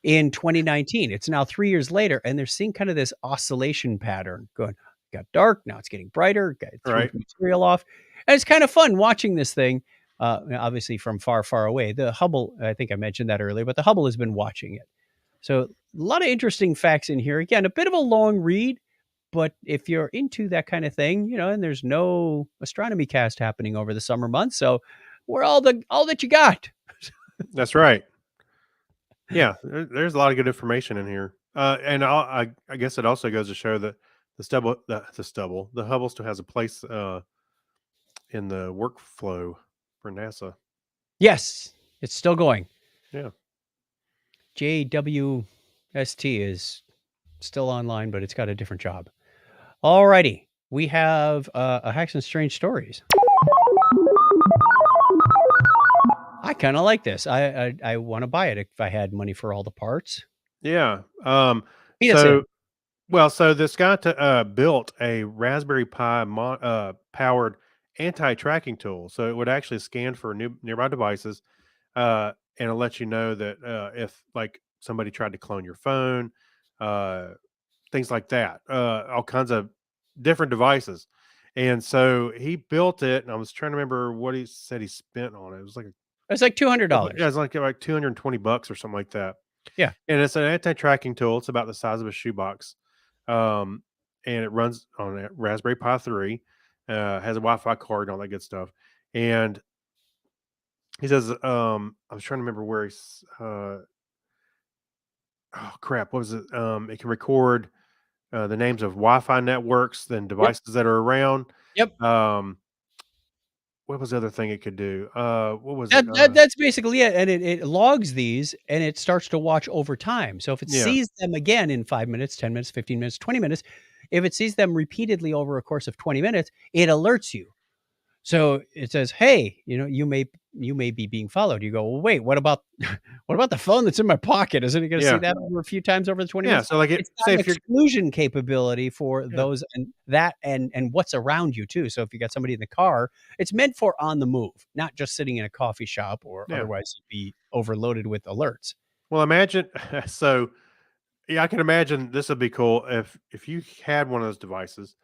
in 2019. It's now 3 years later, and they're seeing kind of this oscillation pattern going, got dark, now it's getting brighter, threw Right. material off. And it's kind of fun watching this thing, obviously from far, far away. The Hubble, I think I mentioned that earlier, but the Hubble has been watching it. So a lot of interesting facts in here. Again, a bit of a long read, but if you're into that kind of thing, and there's no astronomy cast happening over the summer months, so we're all that you got. That's right. Yeah, there's a lot of good information in here. And I guess it also goes to show that the Hubble still has a place in the workflow for NASA. Yes, it's still going. Yeah. JWST is still online, but it's got a different job. All righty. We have a Hacks and Strange Stories. I kind of like this. I want to buy it if I had money for all the parts. Yeah. PSA. So this guy built a Raspberry Pi powered anti-tracking tool. So it would actually scan for nearby devices, and it'll let you know that if like somebody tried to clone your phone, uh, things like that, all kinds of different devices. And so he built it, and I was trying to remember what he said he spent on it. It was like It's like yeah, $200. it's like $220 or something like that. Yeah. And it's an anti-tracking tool. It's about the size of a shoebox, um, and it runs on a Raspberry Pi 3. Has a Wi-Fi card and all that good stuff. And he says, I was trying to remember where he's. Oh crap! What was it? It can record the names of Wi-Fi networks, then Yep. devices that are around. Yep. What was the other thing it could do? What was it? That's basically it. And it logs these and it starts to watch over time. So if it Yeah, sees them again in 5 minutes, 10 minutes, 15 minutes, 20 minutes, if it sees them repeatedly over a course of 20 minutes, it alerts you. So it says, "Hey, you may be being followed." You go, "Well, wait, what about what about the phone that's in my pocket? Isn't it going to see yeah, that over a few times over the 20 yeah. minutes?" So like it, It's say got an if you're, exclusion capability for yeah, those and what's around you too. So if you got somebody in the car, it's meant for on the move, not just sitting in a coffee shop or yeah. otherwise you'd be overloaded with alerts. Well, imagine so. Yeah, I can imagine this would be cool if you had one of those devices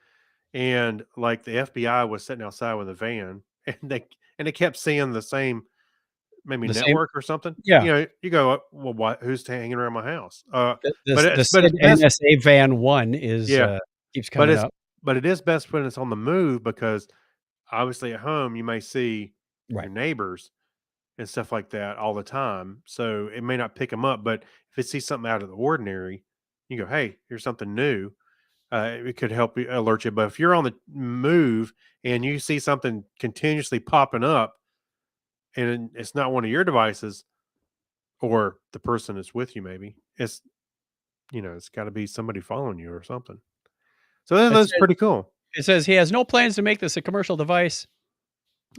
and like the FBI was sitting outside with a van and they kept seeing the same maybe The same, network or something. yeah. You go, well, what? Who's hanging around my house? The But it's SID best, NSA van 1 is yeah. keeps But coming up. it is best when it's on the move because obviously at home you may see Right. your neighbors and stuff like that all the time. So it may not pick them up, but if it sees something out of the ordinary, you go, hey, here's something new. It could help you alert you. But if you're on the move and you see something continuously popping up and it's not one of your devices or the person that's with you, maybe it's got to be somebody following you or something. So It that's says pretty cool. it says he has no plans to make this a commercial device.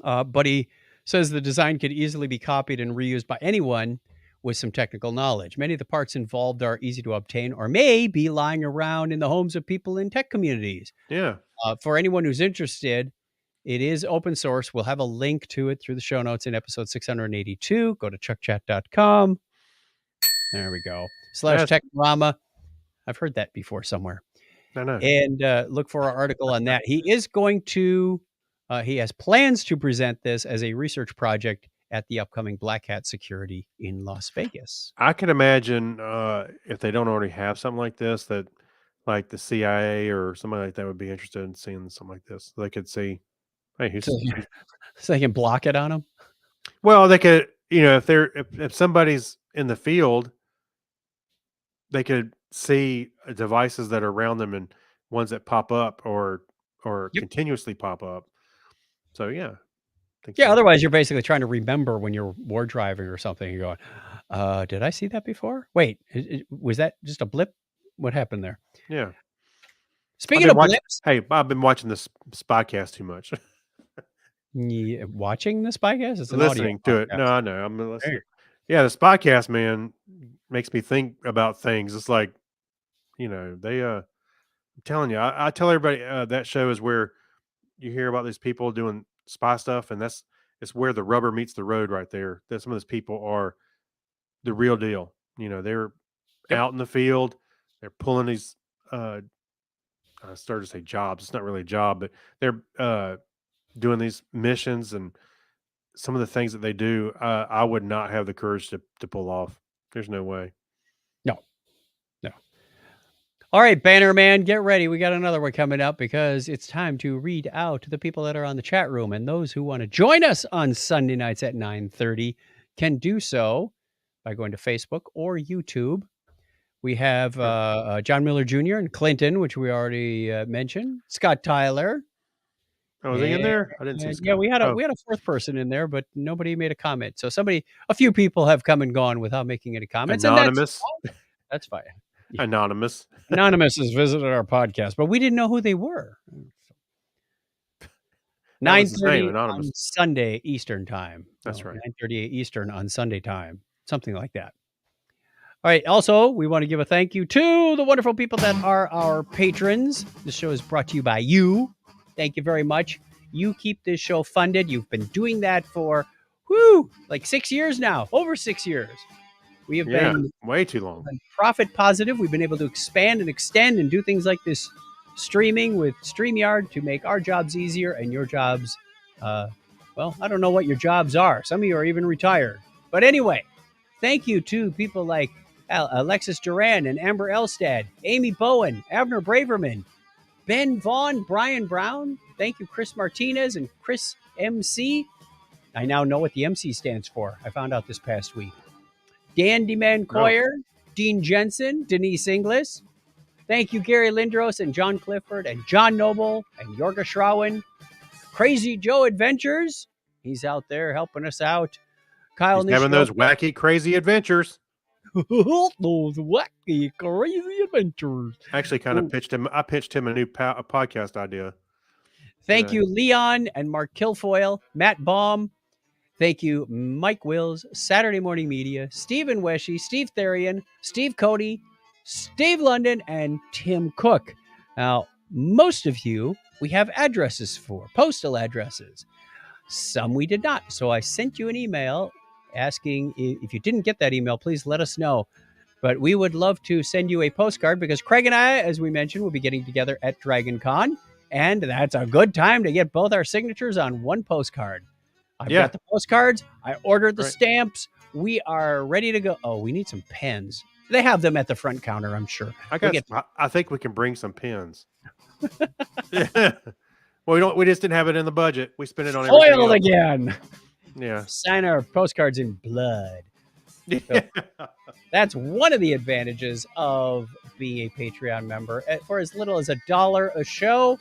But he says the design could easily be copied and reused by anyone with some technical knowledge. Many of the parts involved are easy to obtain or may be lying around in the homes of people in tech communities. Yeah. For anyone who's interested, it is open source. We'll have a link to it through the show notes in episode 682. Go to chuckchat.com. There we go. Slash That's, Technorama. I've heard that before somewhere. I know. And look for our article on that. He is going to, he has plans to present this as a research project at the upcoming Black Hat Security in Las Vegas. I can imagine if they don't already have something like this, that like the CIA or somebody like that would be interested in seeing something like this. They could see, hey, So, so they can block it on him. well, they could, if somebody's in the field, they could see devices that are around them and ones that pop up or Yep. continuously pop up. So yeah, I think Yeah. so. Otherwise, you're basically trying to remember when you're war driving or something. You're going, Did I see that before? Wait, was that just a blip? What happened there? Yeah. Speaking of blips, I've been watching this Spycast too much. watching this podcast? It's an audio Listening to it. No, podcast. I know. I'm There listening. you Yeah, the Spycast, man, makes me think about things. It's like, they I'm telling you, I tell everybody that show is where you hear about these people doing spy stuff, and it's where the rubber meets the road right there. That some of those people are the real deal. They're Yep. out in the field, they're pulling these I started to say jobs. It's not really a job, but they're doing these missions, and some of the things that they do, I would not have the courage to pull off. There's no way. No. All right, Banner Man, get ready. We got another one coming up because it's time to read out to the people that are on the chat room, and those who want to join us on Sunday nights at 9:30 can do so by going to Facebook or YouTube. We have John Miller Jr. and Clinton, which we already mentioned. Scott Tyler. Oh, is he in there? I didn't see Scott. Yeah, we had a fourth person in there, but nobody made a comment. So a few people have come and gone without making any comments. Anonymous. And that's fine. Yeah. Anonymous. Anonymous has visited our podcast, but we didn't know who they were. 9:30 on Sunday Eastern time. That's right. 9:30 Eastern on Sunday time, something like that. All right. Also, we want to give a thank you to the wonderful people that are our patrons. This show is brought to you by you. Thank you very much. You keep this show funded. You've been doing that for, like 6 years now, over 6 years. We have been way too long. Profit positive. We've been able to expand and extend and do things like this streaming with StreamYard to make our jobs easier and your jobs. Well, I don't know what your jobs are. Some of you are even retired. But anyway, thank you to people like Alexis Duran and Amber Elstad, Amy Bowen, Abner Braverman, Ben Vaughn, Brian Brown. Thank you, Chris Martinez and Chris MC. I now know what the MC stands for. I found out this past week. Dan DeMan Coyer, Dean Jensen, Denise Inglis. Thank you, Gary Lindros and John Clifford and John Noble and Yorga Schrauen. Crazy Joe Adventures. He's out there helping us out. Kyle He's having those wacky, crazy adventures. Those wacky, crazy adventures. Actually, I pitched him a new podcast idea. Thank you, Leon and Mark Kilfoyle, Matt Baum. Thank you, Mike Wills, Saturday Morning Media, Stephen Weshy, Steve Therian, Steve Cody, Steve London, and Tim Cook. Now, most of you, we have addresses for, postal addresses. Some we did not. So I sent you an email asking if you didn't get that email, please let us know. But we would love to send you a postcard because Craig and I, as we mentioned, will be getting together at Dragon Con. And that's a good time to get both our signatures on one postcard. I've got the postcards. I ordered the stamps. We are ready to go. Oh, we need some pens. They have them at the front counter, I'm sure. I think we can bring some pens. Yeah. Well, we just didn't have it in the budget. We spent it on everything foiled else. again. Yeah. Sign our postcards in blood. Yeah. So that's one of the advantages of being a Patreon member. For as little as $1 a show,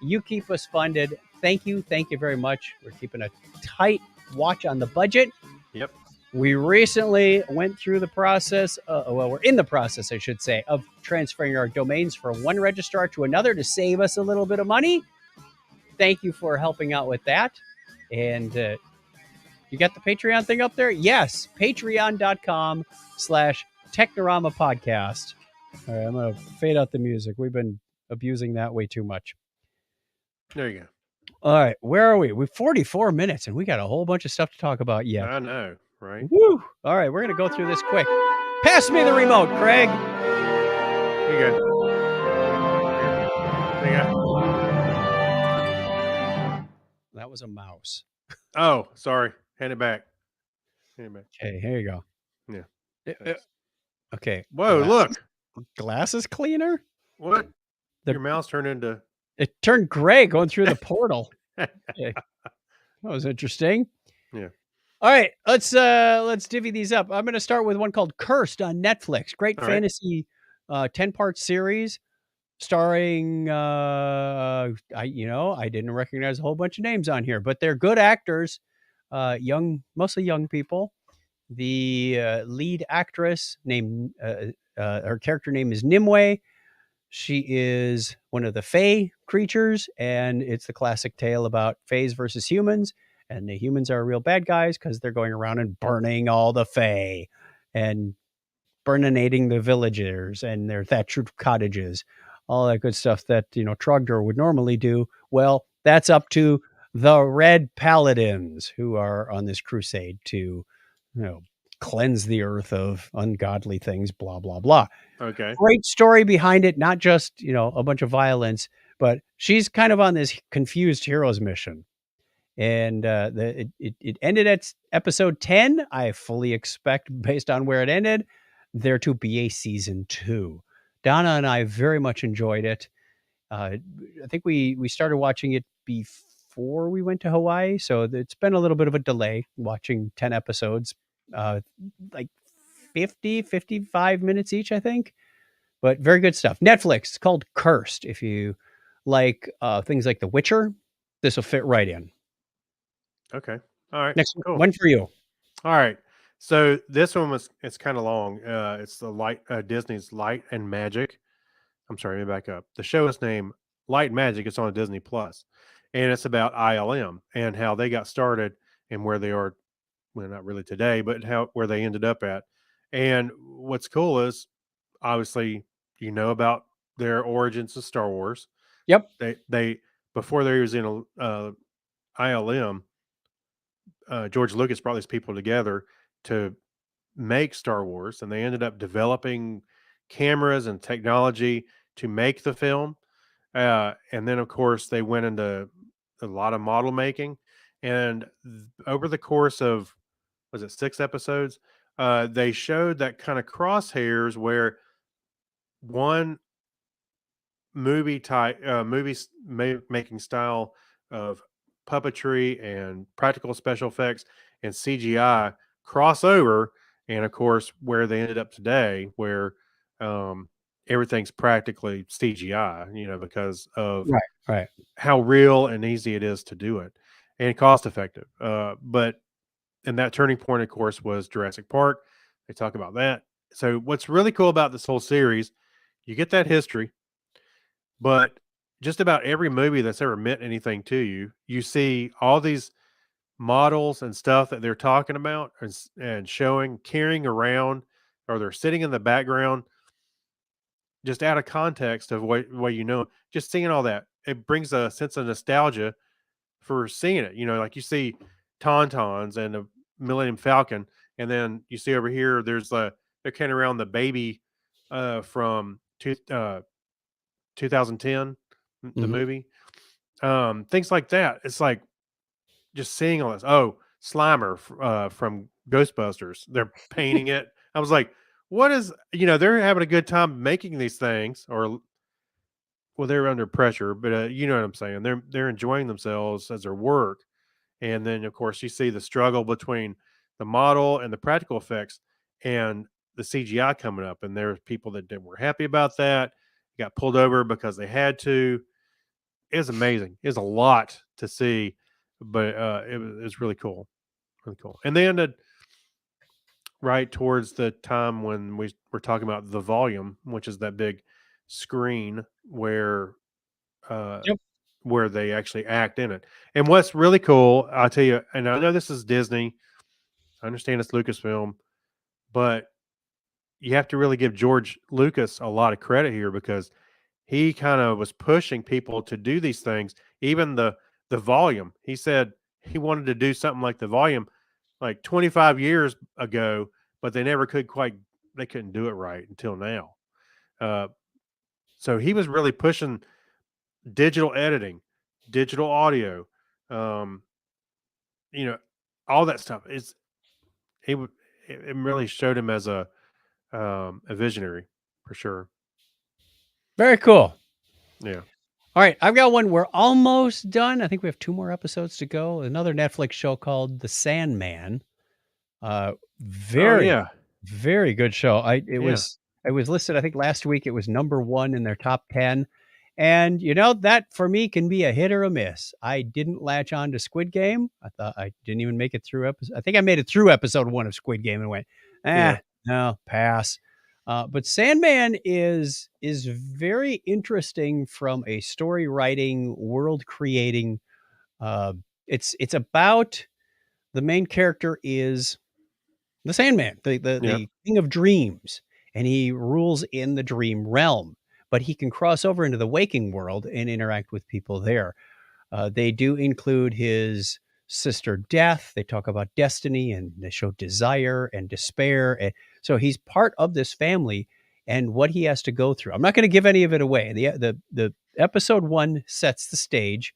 you keep us funded. Thank you. Thank you very much. We're keeping a tight watch on the budget. Yep. We recently went through the process. We're in the process, I should say, of transferring our domains from one registrar to another to save us a little bit of money. Thank you for helping out with that. And you got the Patreon thing up there? Yes. Patreon.com/Technorama podcast. All right, I'm going to fade out the music. We've been abusing that way too much. There you go. All right, where are we? We're 44 minutes, and we got a whole bunch of stuff to talk about yet. I know, right? Woo! All right, we're going to go through this quick. Pass me the remote, Craig. Here you go. There you go. That was a mouse. Oh, sorry. Hand it back. Okay, here you go. Yeah. Okay. Whoa, look. Glasses cleaner? What? Your mouse turned into... It turned gray going through the portal. Okay. That was interesting. Yeah. All right, let's divvy these up. I'm going to start with one called Cursed on Netflix. Great fantasy 10-part series starring I didn't recognize a whole bunch of names on here, but they're good actors, mostly young people. The lead actress named her character name is Nimue. She is one of the Fae creatures, and it's the classic tale about Faes versus humans. And the humans are real bad guys because they're going around and burning all the Fae and burninating the villagers and their thatched cottages, all that good stuff that, Trogdor would normally do. Well, that's up to the Red Paladins, who are on this crusade to, cleanse the earth of ungodly things, blah, blah, blah. Okay. Great story behind it, not just, a bunch of violence, but she's kind of on this confused hero's mission. And it ended at episode 10. I fully expect, based on where it ended, there to be a season 2. Donna and I very much enjoyed it. I think we started watching it before we went to Hawaii, so it's been a little bit of a delay watching 10 episodes, like 55 minutes each, I think. But very good stuff. Netflix. It's called Cursed. If you like things like The Witcher, this will fit right in. Okay. All right. Next Cool. one for you. All right. So this one it's kind of long. It's the Disney's Light and Magic. I'm sorry, let me back up. The show is named Light and Magic. It's on Disney Plus, and it's about ILM and how they got started and where they are. Well, not really today, but where they ended up at. And what's cool is obviously about their origins of Star Wars. Yep. They before they was in ILM, George Lucas brought these people together to make Star Wars, and they ended up developing cameras and technology to make the film. And then, of course, they went into a lot of model making. And over the course of, was it 6 episodes? They showed that kind of crosshairs where one making style of puppetry and practical special effects and CGI crossover, and of course where they ended up today, where everything's practically CGI, because of Right. how real and easy it is to do it and cost effective. But and that turning point, of course, was Jurassic Park. They talk about that. So what's really cool about this whole series, you get that history, but just about every movie that's ever meant anything to you, you see all these models and stuff that they're talking about and showing, carrying around, or they're sitting in the background, just out of context of what. Just seeing all that, it brings a sense of nostalgia for seeing it. Like you see Tauntauns and the Millennium Falcon, and then you see over here, they're carrying around the baby from 2010, the Mhm. movie. Things like that. It's like just seeing all this. Oh, Slimer from Ghostbusters. They're painting it. I was like, what is, they're having a good time making these things, or well, they're under pressure, but you know what I'm saying. They're enjoying themselves as their work. And then of course you see the struggle between the model and the practical effects and the CGI coming up. And there's people that were happy about that, got pulled over because they had to. It was amazing. It was a lot to see, but it was really cool. Really cool. And they ended right towards the time when we were talking about the volume, which is that big screen uh, Yep. where they actually act in it. And what's really cool, I'll tell you, and I know this is Disney, I understand it's Lucasfilm, but you have to really give George Lucas a lot of credit here because he kind of was pushing people to do these things. Even the volume. He said he wanted to do something like the volume like 25 years ago, but they couldn't do it right until now. Uh, so he was really pushing digital editing, digital audio, um, you know, all that stuff. He would it really showed him as a visionary for sure. Very cool. Yeah. All right, I've got one. We're almost done. I think we have 2 more episodes to go. Another Netflix show called The Sandman. Oh Very, yeah. very good show. Yeah. It was listed, I think last week it was number 1 in their top 10. And that for me can be a hit or a miss. I didn't latch on to Squid Game. I thought I didn't even make it through episode. I think I made it through episode 1 of Squid Game and went, Yeah. no, pass. But Sandman is very interesting from a story writing, world creating. It's about the main character is the Sandman, Yeah. the king of dreams, and he rules in the dream realm. But he can cross over into the waking world and interact with people there. They do include his sister Death. They talk about destiny and they show desire and despair. And so he's part of this family and what he has to go through. I'm not going to give any of it away. The episode 1 sets the stage.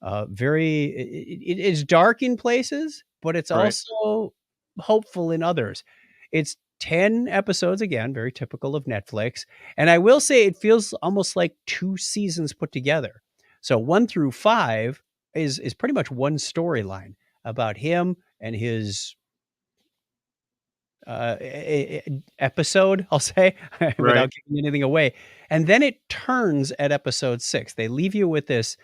It is dark in places, but it's Right. also hopeful in others. It's 10 episodes, again, very typical of Netflix. And I will say it feels almost like 2 seasons put together. So 1 through 5 is pretty much one storyline about him and his episode, I'll say, Right. without giving anything away. And then it turns at episode 6. They leave you with this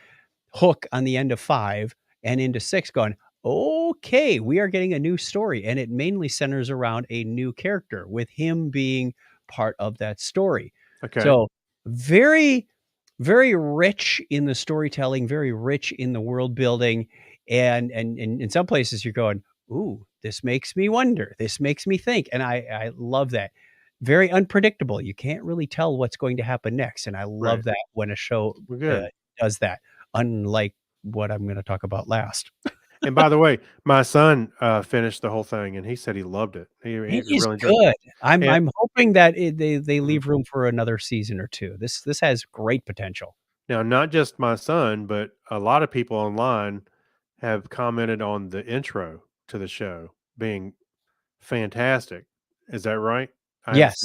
hook on the end of 5 and into 6 going, okay, we are getting a new story. And it mainly centers around a new character with him being part of that story. Okay. So very, very rich in the storytelling, very rich in the world building. And in some places you're going, ooh, this makes me wonder. This makes me think. And I love that. Very unpredictable. You can't really tell what's going to happen next. And I love Right. that when a show Well, good. does that, unlike what I'm going to talk about last. And by the way, my son finished the whole thing, and he said he loved it. He It is really enjoyed it. good. I'm And hoping that they Mhm. leave room for another season or 2. This has great potential. Now, not just my son, but a lot of people online have commented on the intro to the show being fantastic. Is that right? Yes.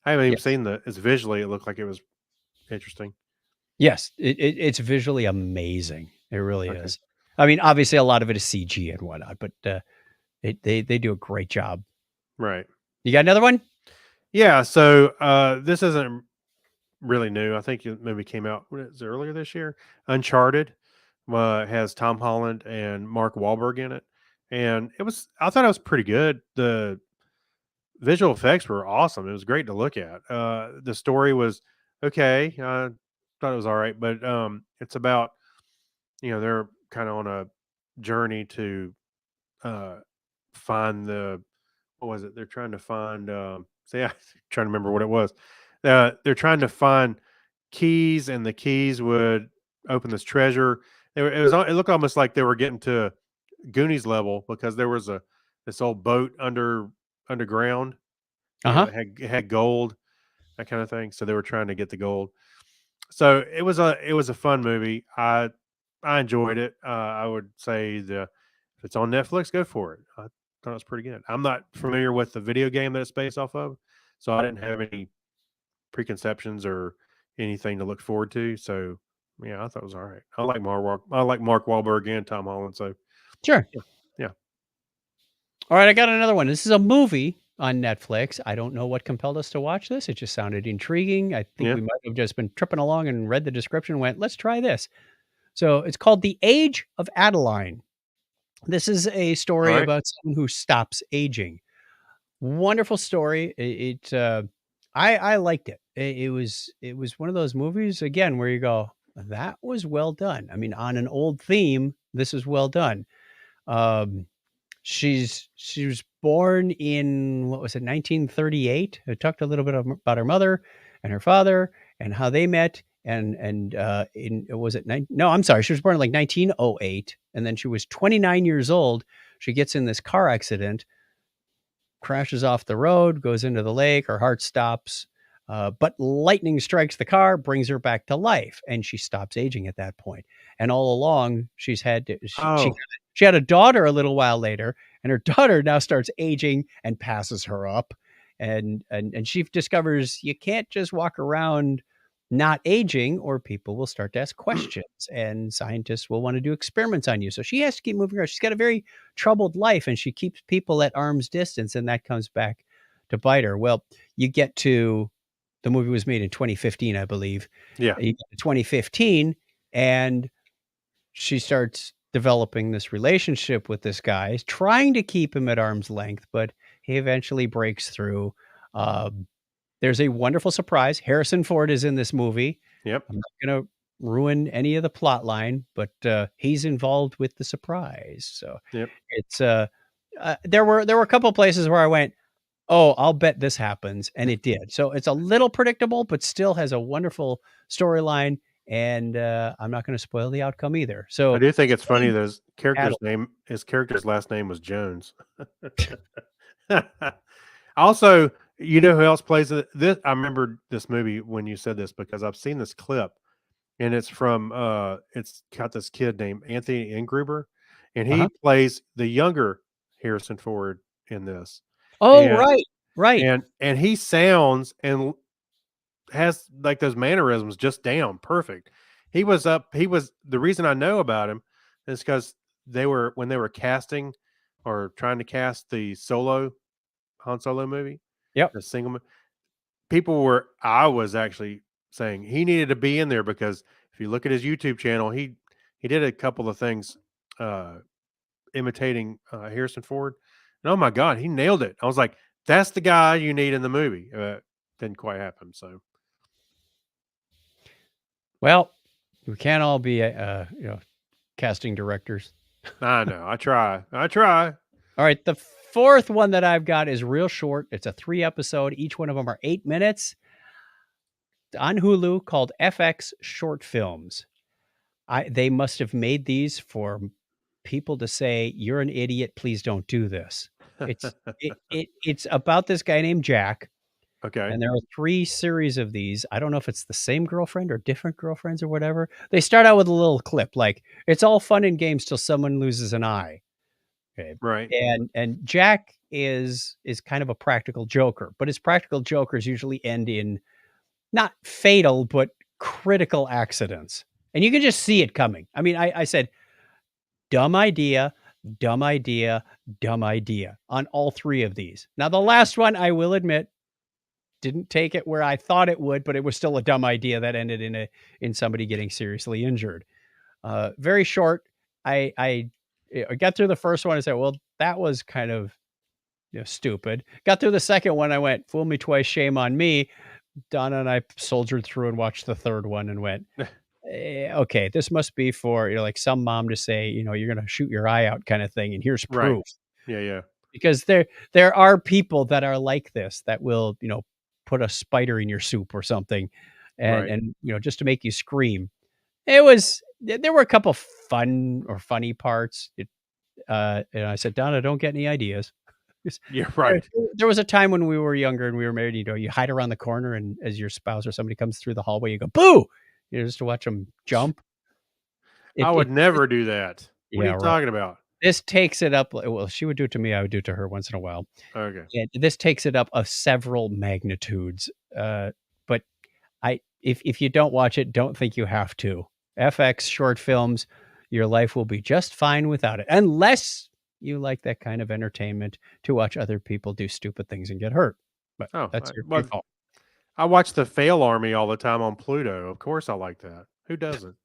I haven't even Yes. seen it's visually, it looked like it was interesting. Yes. It's visually amazing. It really Okay. is. I mean, obviously a lot of it is CG and whatnot, but they do a great job. Right. You got another one? Yeah. So this isn't really new. I think it maybe came out earlier this year. Uncharted has Tom Holland and Mark Wahlberg in it, and I thought it was pretty good. The visual effects were awesome. It was great to look at. The story was okay. I thought it was all right, but it's about they're kind of on a journey to uh, find what was it? They're trying to find. See, I'm trying to remember what it was. They're trying to find keys, and the keys would open this treasure. It looked almost like they were getting to Goonies level because there was this old boat underground, Uh-huh. that had gold, that kind of thing. So they were trying to get the gold. So it was a fun movie. I enjoyed it. I would say if it's on Netflix, go for it. I thought it was pretty good. I'm not familiar with the video game that it's based off of, so I didn't have any preconceptions or anything to look forward to. So yeah, I thought it was all right. I like Mark Wahlberg and Tom Holland. So Sure. yeah, yeah. All right, I got another one. This is a movie on Netflix. I don't know what compelled us to watch this. It just sounded intriguing. I think Yeah. we might have just been tripping along and read the description and went, let's try this. So it's called The Age of Adeline. This is a All story right. about someone who stops aging. Wonderful story. I liked it. It was one of those movies again where you go, that was well done. I mean, on an old theme, this is well done. Um, she was born in what was it, 1938. I talked a little bit about her mother and her father and how they met. And in was it nine? No, I'm sorry. She was born in like 1908, and then she was 29 years old. She gets in this car accident, crashes off the road, goes into the lake. Her heart stops, but lightning strikes the car, brings her back to life, and she stops aging at that point. And all along, she's had to, Oh, she had a daughter a little while later, and her daughter now starts aging and passes her up. And she discovers you can't just walk around not aging, or people will start to ask questions, and scientists will want to do experiments on you. So she has to keep moving around. She's got a very troubled life, and she keeps people at arm's distance, and that comes back to bite her. Well, you get to the movie was made in 2015, I believe. Yeah. You get to 2015, and she starts developing this relationship with this guy, trying to keep him at arm's length, but he eventually breaks through. Um, there's a wonderful surprise. Harrison Ford is in this movie. Yep. I'm not gonna ruin any of the plot line, but, he's involved with the surprise. So Yep. it's, there were a couple places where I went, "Oh, I'll bet this happens," and it did. So it's a little predictable, but still has a wonderful storyline, and, I'm not gonna spoil the outcome either. I So do think it's funny same that battle. his character's last name was Jones. Also, you know who else plays it? This I remember this movie when you said this because I've seen this clip and it's from it's got this kid named Anthony Ingruber and he Uh-huh. plays the younger Harrison Ford in this. Oh, And right, right. he sounds and has like those mannerisms just down perfect. He was the reason I know about him is because they were when they were casting or trying to cast the Han Solo movie, Yep. the single I was actually saying he needed to be in there because if you look at his YouTube channel, he did a couple of things uh imitating Harrison Ford. And oh my god, he nailed it. I was like, that's the guy you need in the movie. Didn't quite happen. So Well, we can't all be, casting directors. I know. I try. I try. All right, the fourth one that I've got is real short. It's a 3-episode. Each one of them are 8 minutes on Hulu called FX Short Films. They must have made these for people to say, "You're an idiot, please don't do this." It's about this guy named Jack, Okay. and there are 3 series of these. I don't know if it's the same girlfriend or different girlfriends or whatever. They start out with a little clip like, "It's all fun and games till someone loses an eye." Okay. Right. And Jack is kind of a practical joker, but his practical jokers usually end in not fatal, but critical accidents. And you can just see it coming. I mean, I said, dumb idea, dumb idea, dumb idea on all 3 of these. Now, the last one, I will admit, didn't take it where I thought it would, but it was still a dumb idea that ended in somebody getting seriously injured. Very short. I got through the first one and said, well, that was kind of stupid. Got through the second one. I went, fool me twice, shame on me. Donna and I soldiered through and watched the third one and went, okay, this must be for, like some mom to say, you're going to shoot your eye out kind of thing. And here's Right. proof. Yeah. Yeah. Because there are people that are like this that will, put a spider in your soup or something Right. and just to make you scream. There were a couple funny parts. And I said, Donna, don't get any ideas. 'Cause Yeah. there Right. there was a time when we were younger and we were married, you hide around the corner and as your spouse or somebody comes through the hallway, you go, "Boo!" Just to watch them jump. I It would it never do that. What are Yeah, you right. talking about? This takes it up well, she would do it to me, I would do it to her once in a while. Okay. And this takes it up of several magnitudes, but if you don't watch it, don't think you have to. FX short films, your life will be just fine without it, unless you like that kind of entertainment to watch other people do stupid things and get hurt. But Oh, that's your well, call. I watch the Fail Army all the time on Pluto. Of course, I like that. Who doesn't?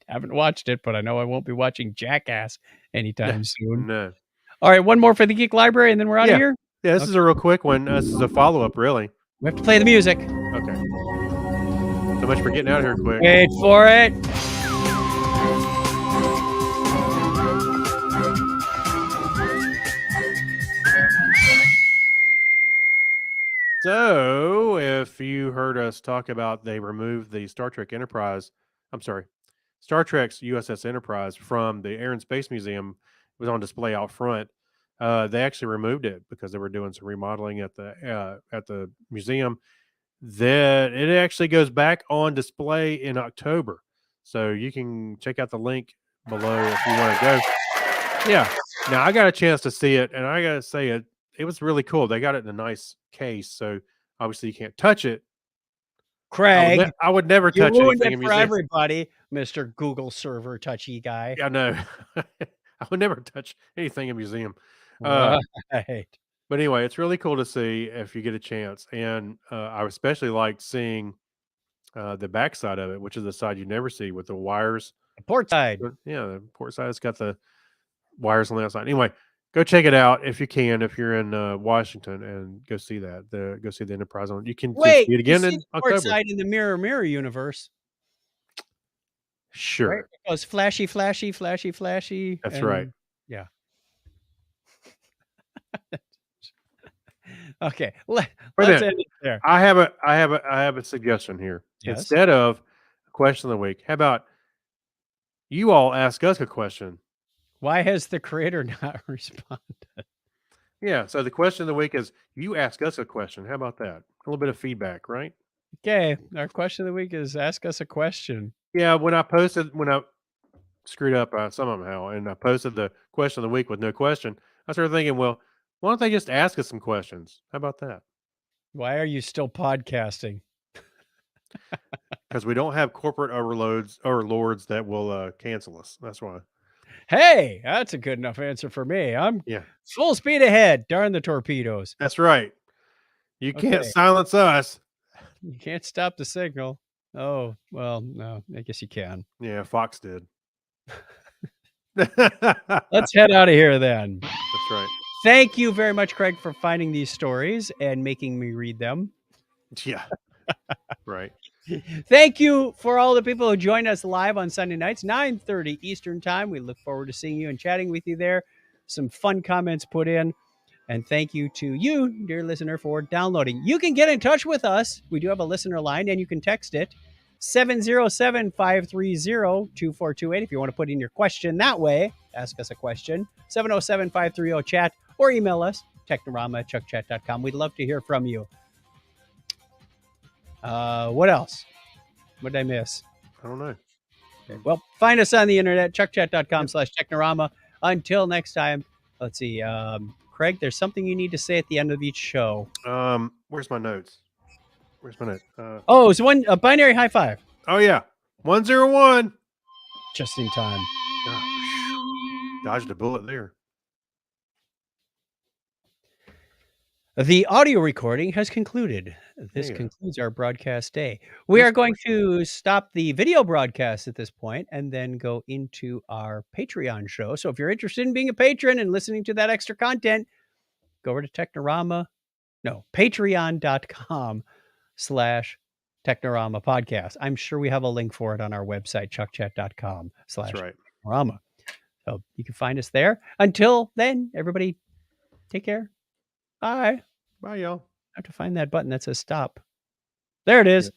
Haven't watched it, but I know I won't be watching Jackass anytime soon. No. All right, one more for the Geek Library, and then we're out of Yeah. here. Yeah. This Okay, is a real quick one. This is a follow up, really. we have to play the music. Okay. So much for getting out of here quick. Wait for it. So, if you heard us talk about they removed the Star Trek Enterprise, I'm sorry, Star Trek's USS Enterprise from the Air and Space Museum, it was on display out front. They actually removed it because they were doing some remodeling at the museum. That it actually goes back on display in October, so you can check out the link below if you want to go. Yeah. Now I got a chance to see it, and I gotta say it was really cool. They got it in a nice case, so obviously you can't touch it. Craig, I would never you touch ruined anything it in for museums. everybody, Mr. Google server touchy guy. Yeah, no, I would never touch anything in museum. Uh, Right. But anyway, it's really cool to see if you get a chance. And I especially liked seeing the backside of it, which is the side you never see with the wires. Port side. Yeah, the port side has got the wires on the outside. Anyway, go check it out if you can. If you're in Washington, and go see that. Go see the Enterprise on. You can just Wait, see it you again see in the port October. side in the Mirror universe, right? Sure, It goes flashy, flashy, flashy, flashy. that's right. Yeah. Okay. Let's then, end it there. I have a suggestion here. Yes. Instead of a question of the week, how about you all ask us a question? Why has the creator not responded? Yeah. So the question of the week is you ask us a question. How about that? A little bit of feedback, right? Okay. Our question of the week is ask us a question. Yeah. When I screwed up somehow and I posted the question of the week with no question, I started thinking, well, why don't they just ask us some questions? How about that? Why are you still podcasting? Because we don't have corporate overlords that will cancel us. That's why. Hey, that's a good enough answer for me. I'm Yeah, full speed ahead. Darn the torpedoes. that's right. You can't Okay. silence us. You can't stop the signal. Oh, well, no, I guess you can. Yeah, Fox did. That's Let's head out of here then. right. Thank you very much, Craig, for finding these stories and making me read them. Yeah. Right. Thank you for all the people who join us live on Sunday nights, 9:30 Eastern time. We look forward to seeing you and chatting with you there. Some fun comments put in. And thank you to you, dear listener, for downloading. You can get in touch with us. We do have a listener line, and you can text it 707-530-2428 if you want to put in your question that way. Ask us a question. 707-530-CHAT or email us, technorama@chuckchat.com. We'd love to hear from you. What else? What did I miss? I don't know. Okay. Well, find us on the internet, chuckchat.com/technorama. Until next time, let's see. Craig, there's something you need to say at the end of each show. Where's my notes? Where's my note? Oh, it's a binary high five. Oh yeah, 101. Just in time. Dodged a bullet there. The audio recording has concluded. This concludes our broadcast day. We are going to stop the video broadcast at this point and then go into our Patreon show. So if you're interested in being a patron and listening to that extra content, go over to patreon.com/Technorama podcast. I'm sure we have a link for it on our website, chuckchat.com/Technorama. So you can find us there. Until then, everybody, take care. Bye. Bye, y'all. I have to find that button that says stop. There it is.